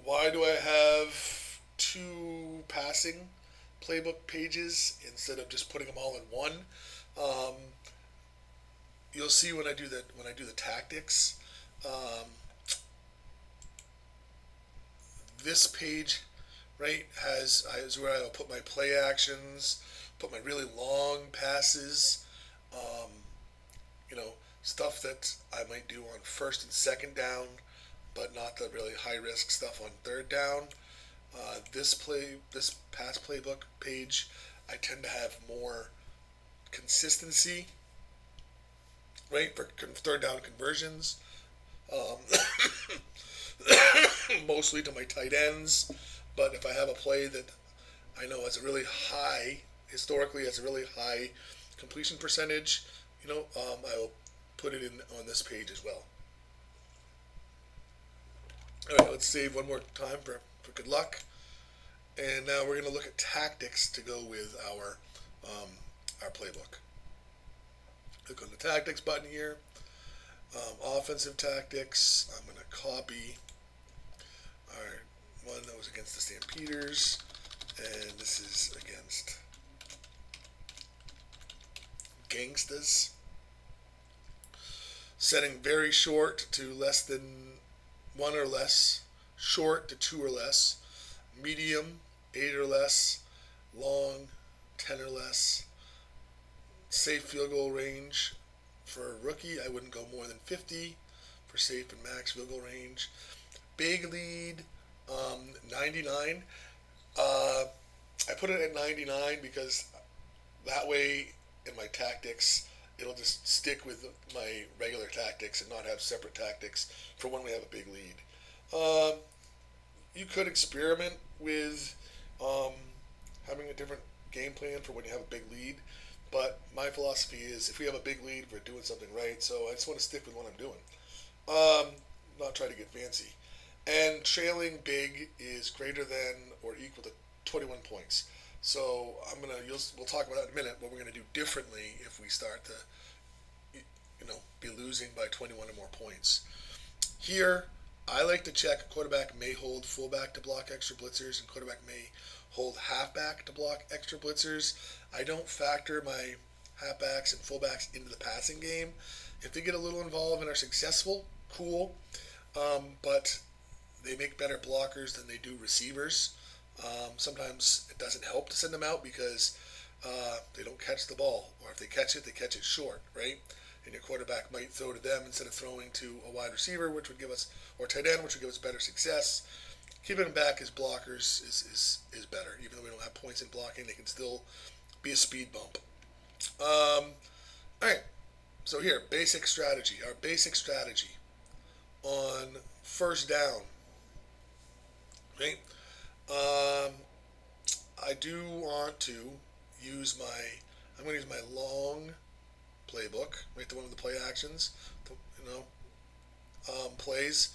why do I have 2 passing playbook pages instead of just putting them all in one? Um, you'll see when I do the tactics. Um, this page, right, is where I'll put my play actions, put my really long passes, um, stuff that I might do on first and second down, but not the really high risk stuff on third down. This pass playbook page, I tend to have more consistency, right, for third down conversions. Um, mostly to my tight ends, but if I have a play that I know has a really high, historically has a really high completion percentage, I will put it in on this page as well. All right, let's save one more time for good luck. And now we're going to look at tactics to go with our playbook. Click on the tactics button here. Offensive tactics. I'm going to copy our one that was against the Stampeders, and this is against Gangstas. Setting very short to less than 1 or less, short to 2 or less, medium 8 or less, long 10 or less. Safe field goal range for a rookie, I wouldn't go more than 50 for safe and max field goal range. Big lead, 99. I put it at 99 because that way in my tactics it'll just stick with my regular tactics and not have separate tactics for when we have a big lead. You could experiment with having a different game plan for when you have a big lead, but my philosophy is if we have a big lead, we're doing something right, so I just want to stick with what I'm doing. Not try to get fancy. And trailing big is greater than or equal to 21 points. So we'll talk about that in a minute, what we're going to do differently if we start to, be losing by 21 or more points. Here, I like to check quarterback may hold fullback to block extra blitzers and quarterback may hold halfback to block extra blitzers. I don't factor my halfbacks and fullbacks into the passing game. If they get a little involved and are successful, cool. But they make better blockers than they do receivers. Sometimes it doesn't help to send them out because they don't catch the ball, or if they catch it short, right? And your quarterback might throw to them instead of throwing to a wide receiver, which would give us, or tight end, which would give us better success. Keeping them back as blockers is better. Even though we don't have points in blocking, they can still be a speed bump. All right. So here, basic strategy. Our basic strategy on first down, right? I do want to use I'm going to use my long playbook, right? The one with the play actions, plays.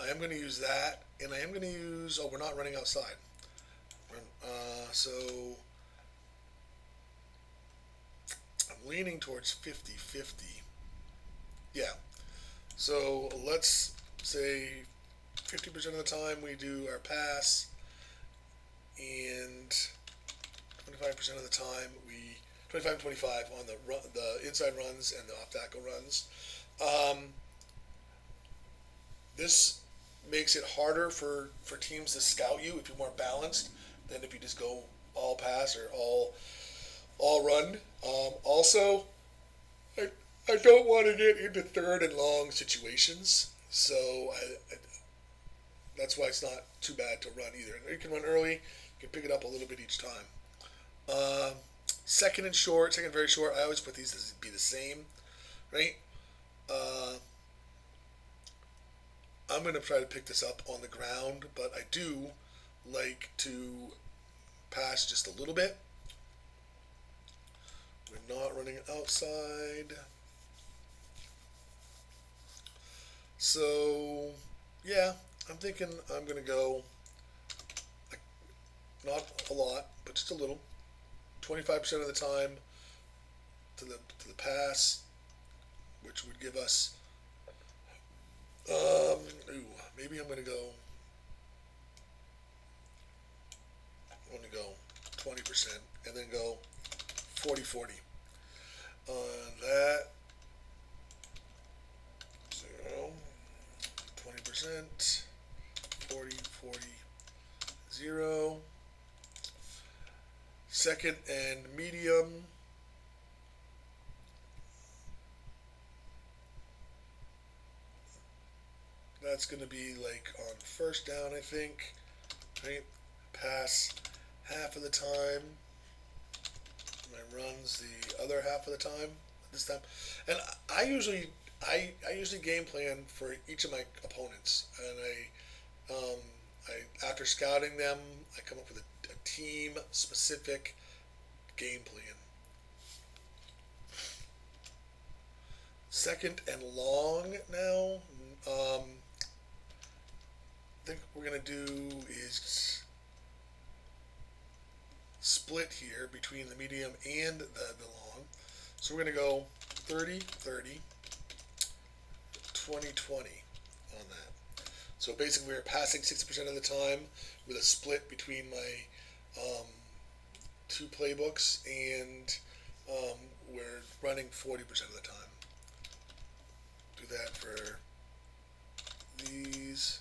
I am going to use that, and I am going to use, we're not running outside. So I'm leaning towards 50-50. Yeah. So let's say 50% of the time we do our pass, and 25% of the time 25 and 25 on the inside runs and the off tackle runs. This makes it harder for teams to scout you if you're more balanced than if you just go all pass or all run. Also, I don't want to get into third and long situations. So that's why it's not too bad to run either. And you can run early, you can pick it up a little bit each time. Uh, Second and short, second very short. I always put these to be the same, right? Uh, I'm going to try to pick this up on the ground, but I do like to pass just a little bit. We're not running outside. So, yeah, I'm thinking I'm going to go, like, not a lot, but just a little. 25% of the time to the pass, which would give us, ooh, maybe I'm going to go, I'm going to go 20% and then go 40-40. That, 0, 20%, 40-40, 0. Second and medium. That's going to be like on first down, I think. Right? Pass half of the time. My runs the other half of the time this time. And I usually game plan for each of my opponents, and I after scouting them, I come up with a team specific game plan. Second and long now. I think what we're gonna do is split here between the medium and the long. So we're gonna go 30-30, 20-20 on that. So basically we're passing 60% of the time with a split between my two playbooks, and we're running 40% of the time. Do that for these.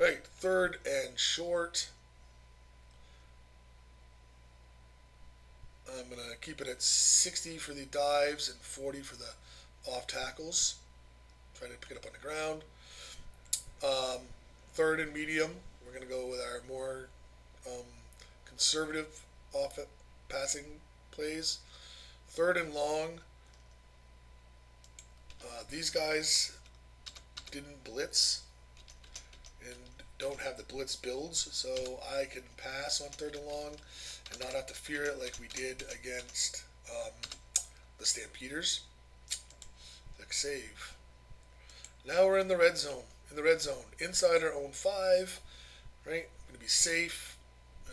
Right, third and short. I'm going to keep it at 60 for the dives and 40 for the off tackles. Try to pick it up on the ground. Third and medium, we're going to go with our more conservative off passing plays. Third and long, these guys didn't blitz and don't have the blitz builds, so I can pass on third and long and not have to fear it like we did against the Stampeders. Click save. Now we're in the red zone. In the red zone, inside our own 5, right? I'm going to be safe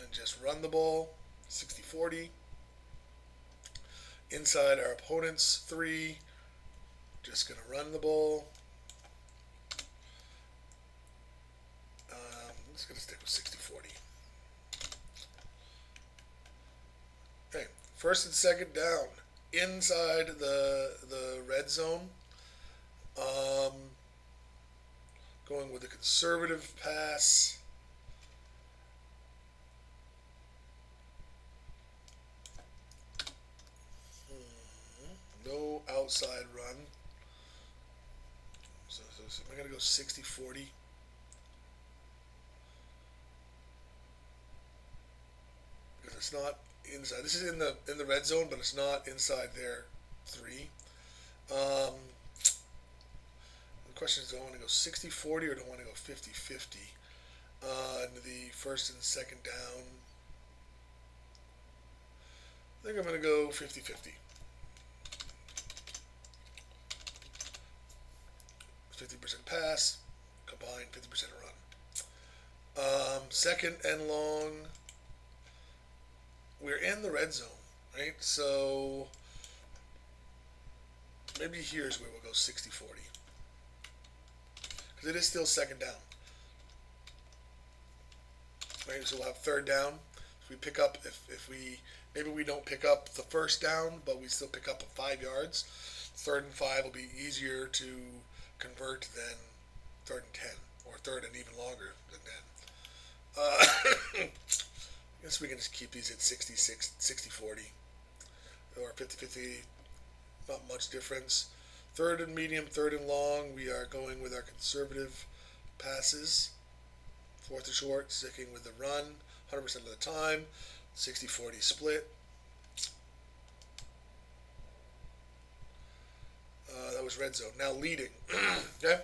and just run the ball, 60-40. Inside our opponent's 3, just going to run the ball. I'm just going to stick with 60-40. Okay, first and second down, inside the red zone. Going with a conservative pass. No outside run. So I'm going to go 60-40. Because it's not inside. This is in the red zone, but it's not inside their 3. The question is, do I want to go 60-40 or do I want to go 50-50 on the first and second down? I think I'm going to go 50-50. 50% pass, combined 50% run. Second and long, we're in the red zone, right? So maybe here's where we'll go 60-40. Because it is still second down. Right, so we'll have third down. If we pick up, if we, maybe we don't pick up the first down, but we still pick up 5 yards. Third and 5 will be easier to convert than third and 10, or third and even longer than 10. I guess we can just keep these at 60-40, or 50-50, not much difference. Third and medium, third and long, we are going with our conservative passes. Fourth and short, sticking with the run 100% of the time. 60-40 split. That was red zone. Now leading. Okay?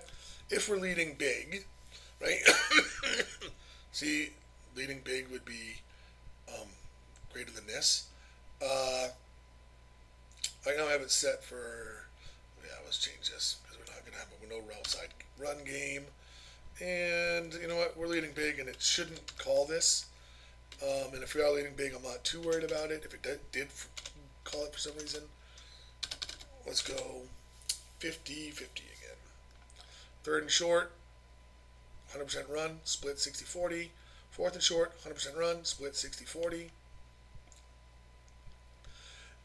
If we're leading big, right? See, leading big would be greater than this. I now have it set for, let's change this because we're not going to have no outside run game. And you know what? We're leading big and it shouldn't call this. And if we are leading big, I'm not too worried about it. If it did call it for some reason, let's go 50-50 again. Third and short, 100% run, split 60-40. Fourth and short, 100% run, split 60-40.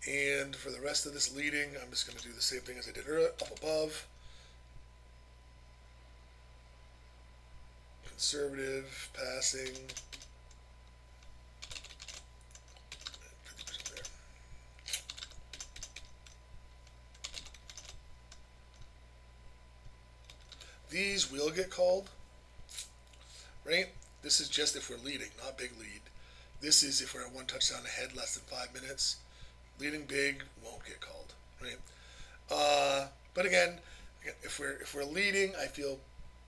And for the rest of this leading, I'm just going to do the same thing as I did earlier, up above. Conservative, passing. 50% there. These will get called, right? This is just if we're leading, not big lead. This is if we're at one touchdown ahead, less than 5 minutes. Leading big won't get called, right? But again, if we're leading, I feel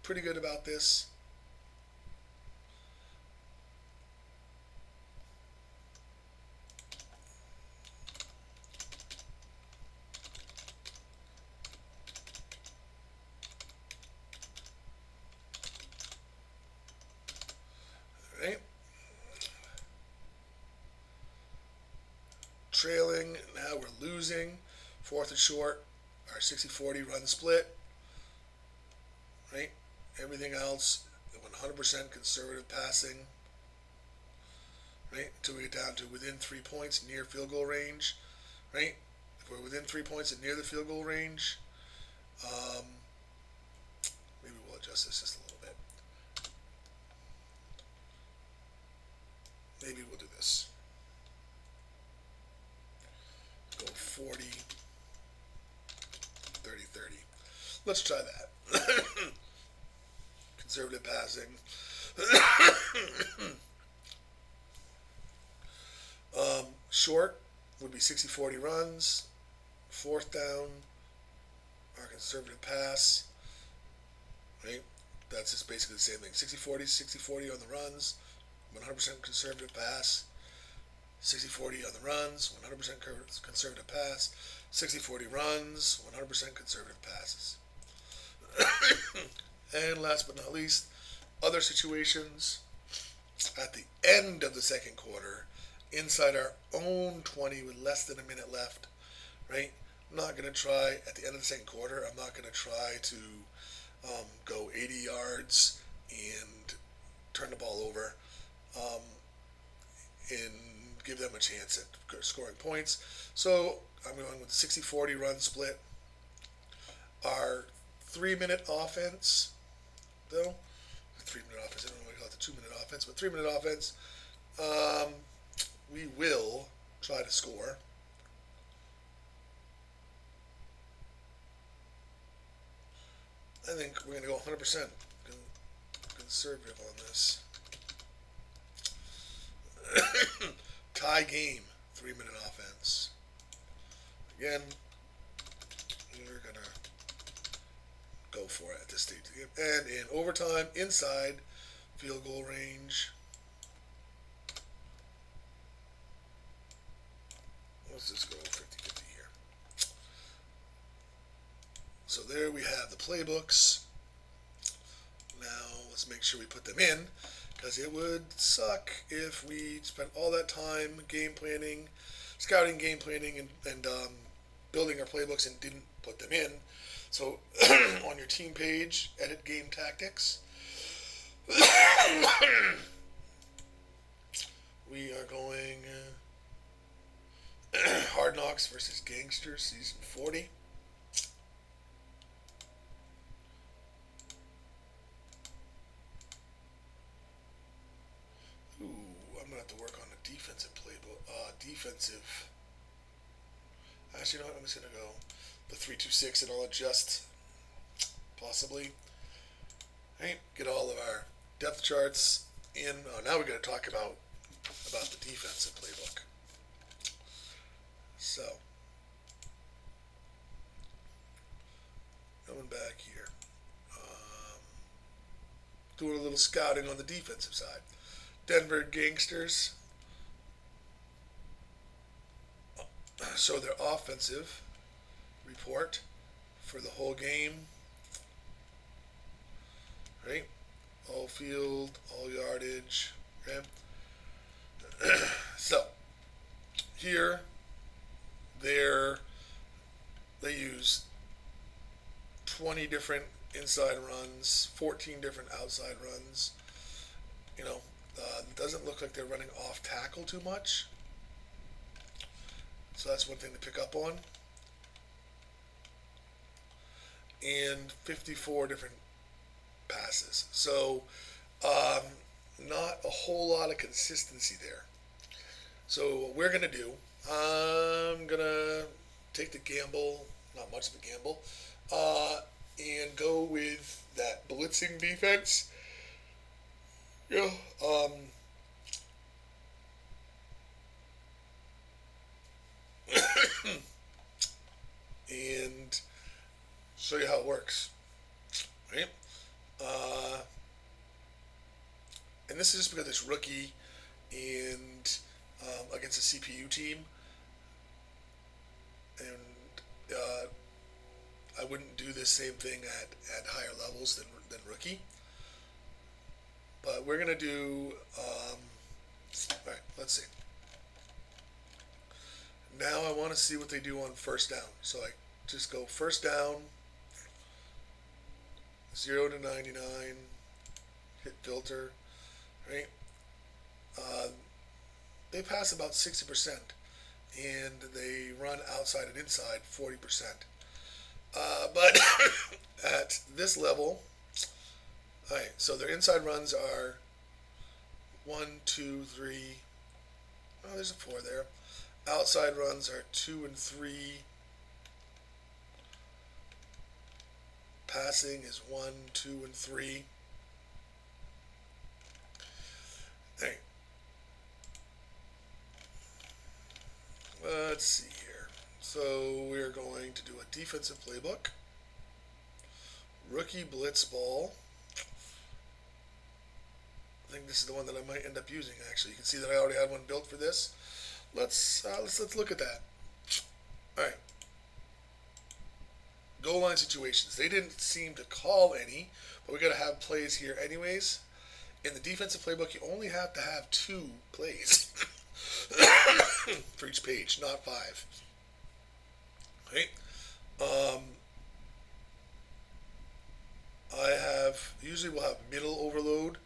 pretty good about this. All right. Trailing, now we're losing. Fourth and short, our 60-40 run split, right? Everything else, 100% conservative passing, right? Until we get down to within 3 points, near field goal range, right? If we're within 3 points and near the field goal range, maybe we'll adjust this just a little bit. Maybe we'll do this. Go 40, 30, 30. Let's try that. Conservative passing. Short would be 60-40 runs. Fourth down, our conservative pass. Right? That's just basically the same thing. 60-40, 60-40 on the runs. 100% conservative pass. 60-40 on the runs, 100% conservative pass. 60-40 runs, 100% conservative passes. And last but not least, other situations. At the end of the second quarter, inside our own 20 with less than a minute left, right? I'm not going to try, at the end of the second quarter, I'm not going to try to go 80 yards and turn the ball over and give them a chance at scoring points. So I'm going with the 60-40 run split. Our 3-minute offense, though, 3-minute offense, I don't know what I call it, the 2-minute offense, but 3-minute offense, we will try to score. I think we're going to go 100% conservative on this. Tie game, 3-minute offense. Again, we're going to go for it at this stage. And in overtime, inside field goal range. Let's just go 50-50 here. So there we have the playbooks. Now let's make sure we put them in, because it would suck if we spent all that time game planning, scouting, game planning, and building our playbooks and didn't put them in. So on your team page, edit game tactics. We are going Hard Knocks versus Gangsters, Season 40. Ooh, I'm going to have to work on a defensive playbook. Actually, you know what? I'm just gonna go the 3-2-6, and I'll adjust possibly. Right, get all of our depth charts in. Oh, now we're going to talk about the defensive playbook. So, coming back here, doing a little scouting on the defensive side. Denver Gangsters show their offensive report for the whole game. Right, all field, all yardage. Okay. So here, they use 20 different inside runs, 14 different outside runs. You know, it doesn't look like they're running off tackle too much. So that's one thing to pick up on. And 54 different passes. So not a whole lot of consistency there. So what we're going to do, I'm going to take the gamble, not much of a gamble, and go with that blitzing defense. Yeah, and show you how it works. Right? And this is just because it's rookie and against a CPU team. And I wouldn't do the same thing at higher levels than rookie. But we're going to do, all right, let's see. Now I want to see what they do on first down. So I just go first down, 0 to 99, hit filter, right? They pass about 60%, and they run outside and inside 40%. But at this level, all right, so their inside runs are 1, 2, 3. Oh, there's a 4 there. Outside runs are 2 and 3. Passing is 1, 2, and 3. All right. Let's see here. So we're going to do a defensive playbook. Rookie blitz ball. I think this is the one that I might end up using. Actually, you can see that I already had one built for this. Let's look at that. All right. Goal line situations. They didn't seem to call any, but we got to have plays here anyways. In the defensive playbook, you only have to have 2 plays for each page, not 5. Right? Usually we'll have middle overload,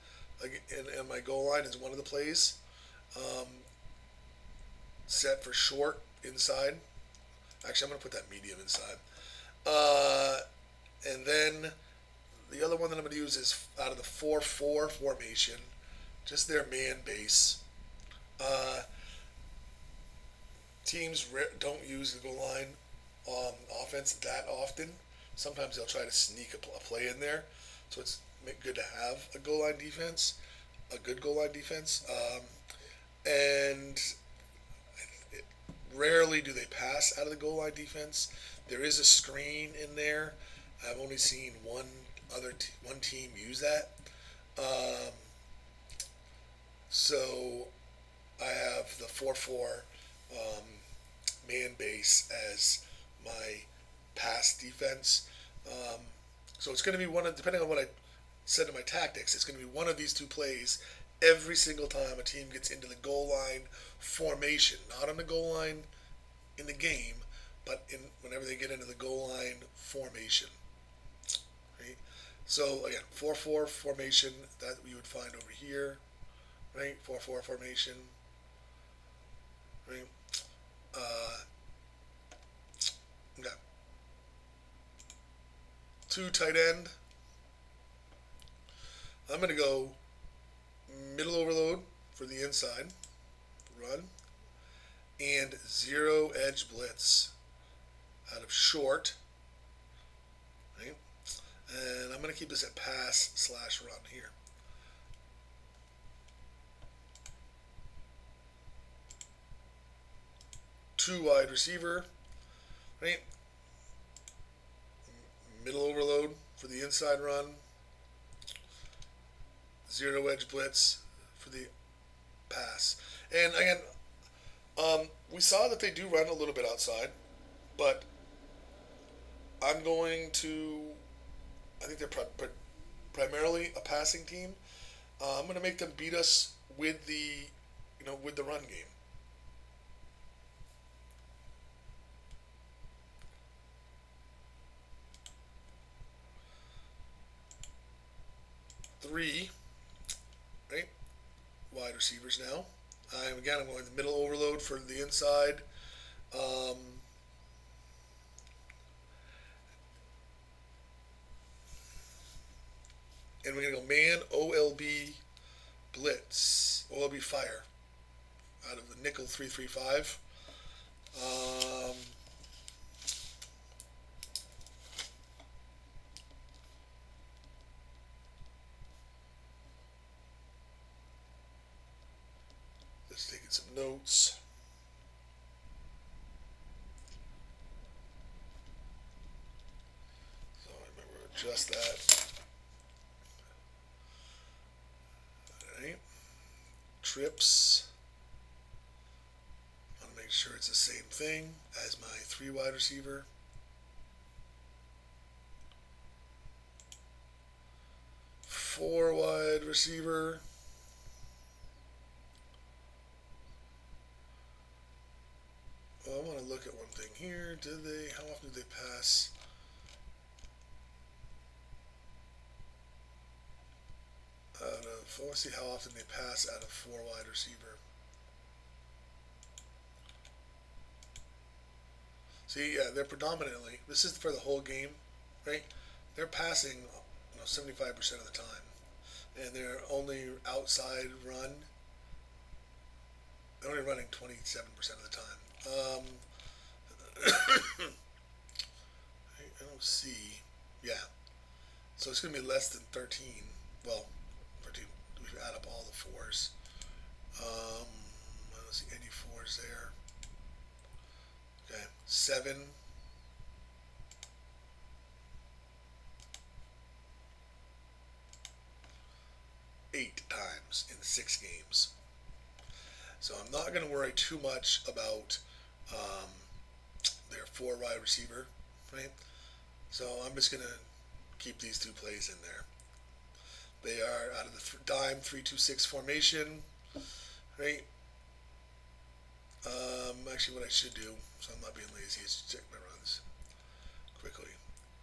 and my goal line is one of the plays. Set for short inside. Actually, I'm going to put that medium inside. And then the other one that I'm going to use is out of the 4-4 formation, just their man base. Teams don't use the goal line offense that often. Sometimes they'll try to sneak a play in there. So it's good to have a goal line defense, a good goal line defense. And rarely do they pass out of the goal line defense. There is a screen in there. I've only seen one team use that. So I have the 4-4 man base as my pass defense. So it's going to be depending on what I said in my tactics, it's going to be one of these 2 plays every single time a team gets into the goal line formation. Not on the goal line in the game, but whenever they get into the goal line formation. Right? So again, 4-4 formation that we would find over here. Right? 4-4 formation. Right? Okay. 2 tight end. I'm going to go middle overload for the inside run and 0 edge blitz. short. Right? And I'm going to keep this at pass/run here. Two wide receiver, right? Middle overload for the inside run. Zero edge blitz for the pass. And again, we saw that they do run a little bit outside, but I'm going to. I think they're primarily a passing team. I'm going to make them beat us with the run game. Three, right? Wide receivers now. I'm going the middle overload for the inside. And we're going to go man OLB Blitz. OLB Fire. Out of the nickel 335. Just taking some notes. So I remember adjust that. Alright. Trips. I want to make sure it's the same thing as my 3 wide receiver. Four wide receiver. Well, I want to look at one thing here. How often do they pass? I want to see how often they pass out of 4 wide receiver. See, yeah, they're predominantly, this is for the whole game, right? They're passing, 75% of the time. And they're only outside run. They're only running 27% of the time. I don't see. Yeah. So it's going to be less than 13. Well, 13. We add up all the 4s. I don't see any 4s there. Okay. 7. 8 times in 6 games. So I'm not going to worry too much about their 4 wide receiver, right? So I'm just going to keep these 2 plays in there. They are out of the dime 3-2-6 formation, right? Actually, what I should do, so I'm not being lazy, is check my runs quickly.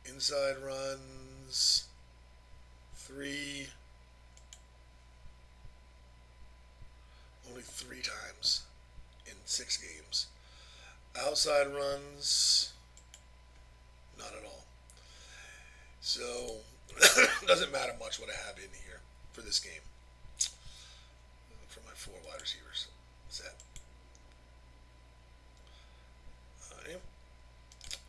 Inside runs 3. Only 3 times in 6 games. Outside runs, not at all. So, it doesn't matter much what I have in here for this game. For my 4 wide receivers set.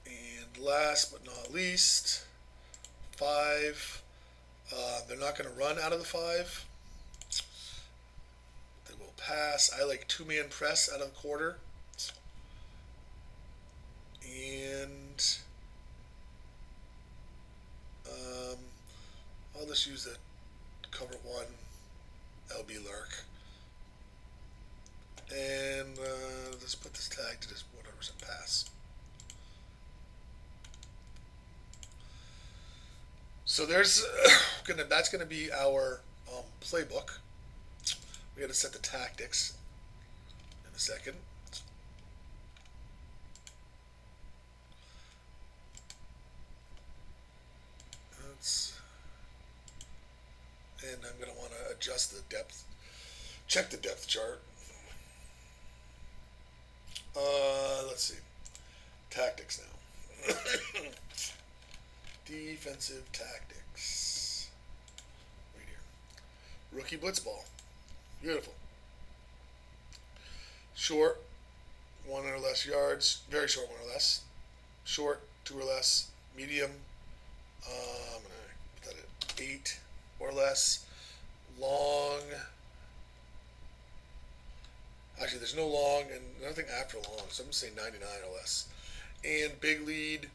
And last but not least, 5. They're not going to run out of the 5. They will pass. I like 2-man press out of the quarter. And I'll just use the cover 1 LB lurk. And let's put this tag to just 100% pass. So that's gonna be our playbook. We got to set the tactics in a second. And I'm going to want to adjust the depth, check the depth chart. Let's see. Tactics now. Defensive tactics. Right here. Rookie blitz ball. Beautiful. Short, 1 or less yards. Very short, 1 or less. Short, 2 or less. Medium, I'm going to put that at 8 or less. Long, actually there's no long and nothing after long, so I'm going to say 99 or less. And big lead,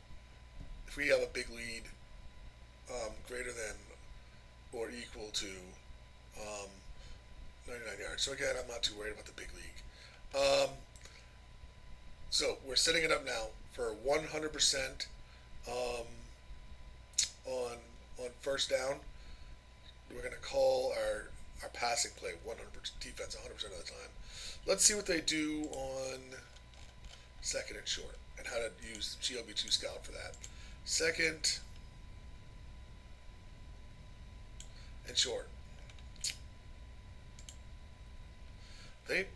if we have a big lead greater than or equal to 99 yards. So again, I'm not too worried about the big league. So we're setting it up now for 100% um, on first down. We're going to call our passing play 100% defense 100% of the time. Let's see what they do on second and short and how to use GLB2 Scout for that. Second and short. They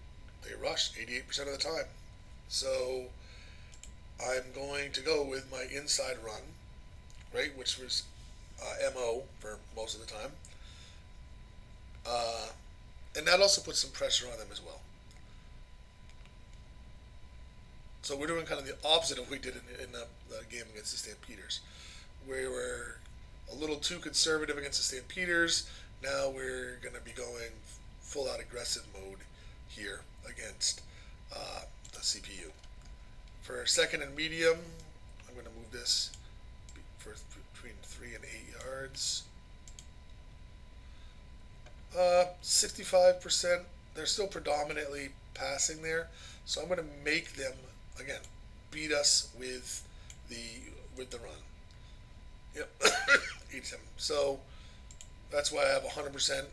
rush 88% of the time. So I'm going to go with my inside run, right, which was MO for most of the time. And that also puts some pressure on them as well. So we're doing kind of the opposite of what we did in the game against the Stampeders. We were a little too conservative against the Stampeders. Now we're going to be going full out aggressive mode here against the CPU. For second and medium, I'm going to move this for between 3 and 8 yards. 65%. They're still predominantly passing there, so I'm going to make them again beat us with the run. Yep, 87. So that's why I have 100%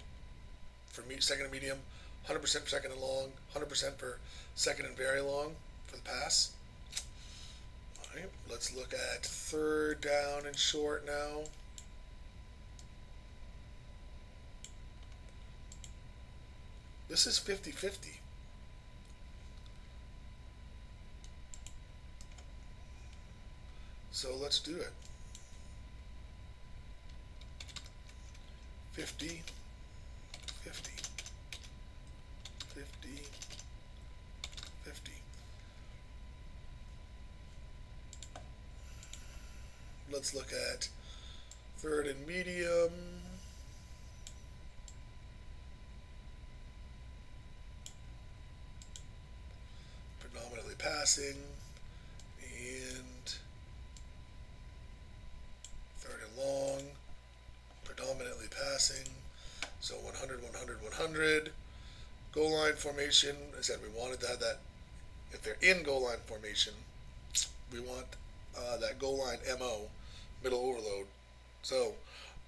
for second and medium, 100% for second and long, 100% for second and very long for the pass. All right, let's look at third down and short now. This is 50-50. So let's do it. 50, 50, 50, 50. Let's look at third and medium. Predominantly passing. And third and long. Predominantly passing. So 100, 100, 100. Goal line formation. I said we wanted to have that. If they're in goal line formation, we want that goal line MO, middle overload. So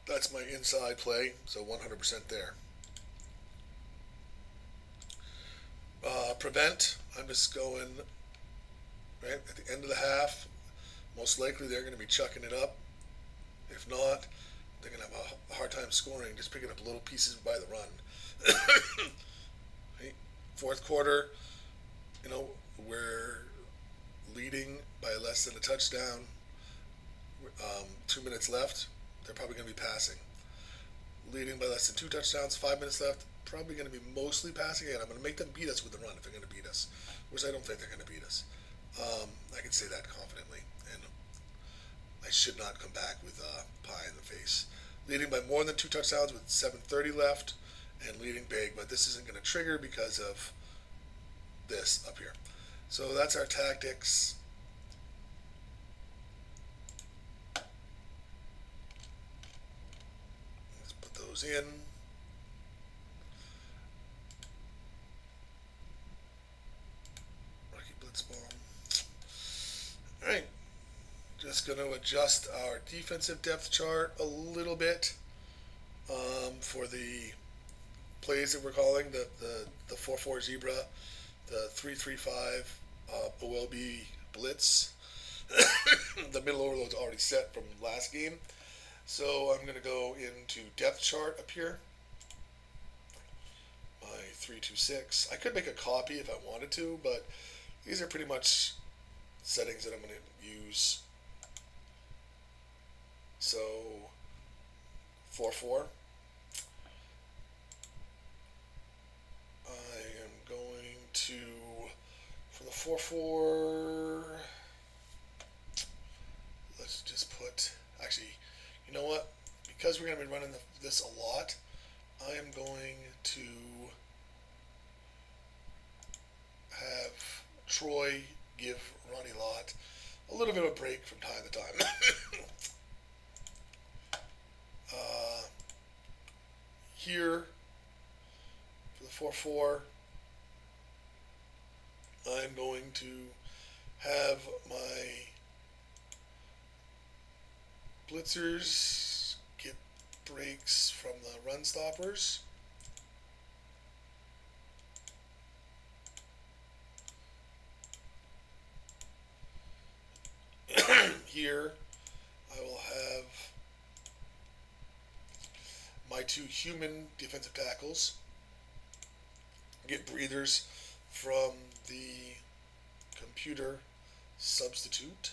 that's my inside play. So 100% there. Prevent. I'm just going right at the end of the half. Most likely they're going to be chucking it up. If not, they're going to have a hard time scoring, just picking up little pieces by the run. Right? Fourth quarter, we're leading by less than a touchdown. 2 minutes left. They're probably going to be passing. Leading by less than 2 touchdowns. 5 minutes left. Probably going to be mostly passing. And I'm going to make them beat us with the run if they're going to beat us, which I don't think they're going to beat us. I can say that confidently, and I should not come back with pie in the face. Leading by more than 2 touchdowns with 7:30 left, and leading big, but this isn't going to trigger because of this up here. So that's our tactics. Let's put those in. Rocky Blitz bomb. Alright. Just going to adjust our defensive depth chart a little bit for the plays that we're calling, the 4-4 zebra, the 3-3-5 OLB blitz. The middle overload's already set from last game. So I'm going to go into depth chart up here. My 3-2-6. I could make a copy if I wanted to, but these are pretty much settings that I'm going to use. So 4-4. I am going to, for the 4-4, because we're going to be running this a lot, I am going to have Troy give Ronnie Lott a little bit of a break from time to time. Here, for the 4-4, I'm going to have my blitzers get breaks from the run stoppers. Here, I will have my 2 human defensive tackles get breathers from the computer substitute.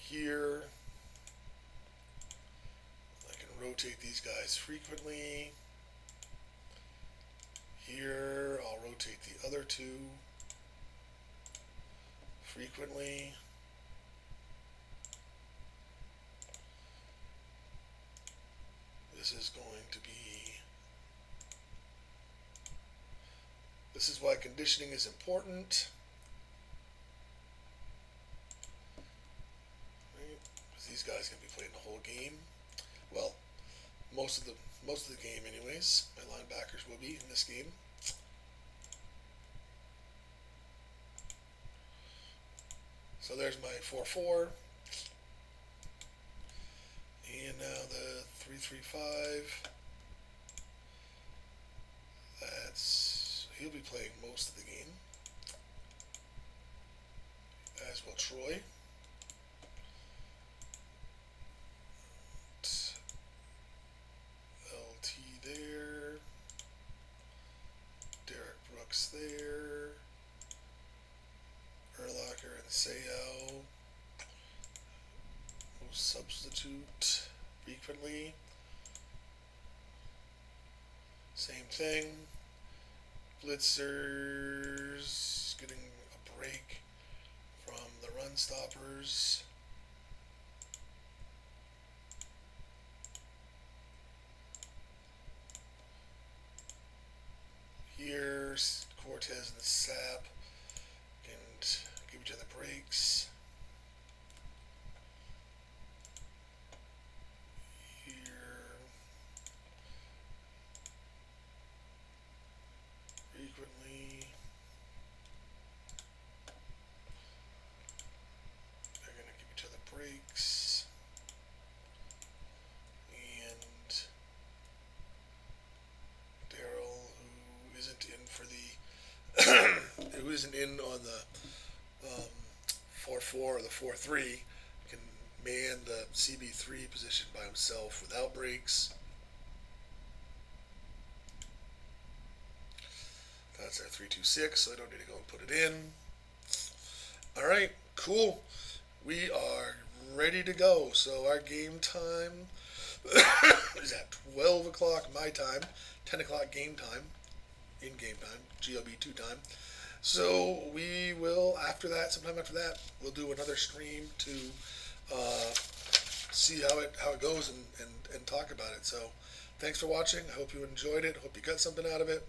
Here, I can rotate these guys frequently. Here, I'll rotate the other 2 frequently. This is why conditioning is important. Right? Because these guys are going to be playing the whole game. Well, most of the game anyways. My linebackers will be in this game. So there's my 4-4. And now the 3-3-5. He'll be playing most of the game, as will Troy. LT there. Derek Brooks there. Urlacher and Sayao will substitute frequently. Same thing. Blitzers getting a break from the run stoppers. Here, Cortez and Sap can give each other breaks. Frequently, they're going to give each other breaks, and Daryl, who isn't in for the who isn't in on the 4-4 or the 4-3, can man the CB3 position by himself without breaks. That's our 3-2-6, so I don't need to go and put it in. All right, cool. We are ready to go. So our game time is at 12 o'clock my time, 10 o'clock game time, in-game time, GLB2 time. So we will, sometime after that, we'll do another stream to see how it goes and talk about it. So thanks for watching. I hope you enjoyed it. Hope you got something out of it.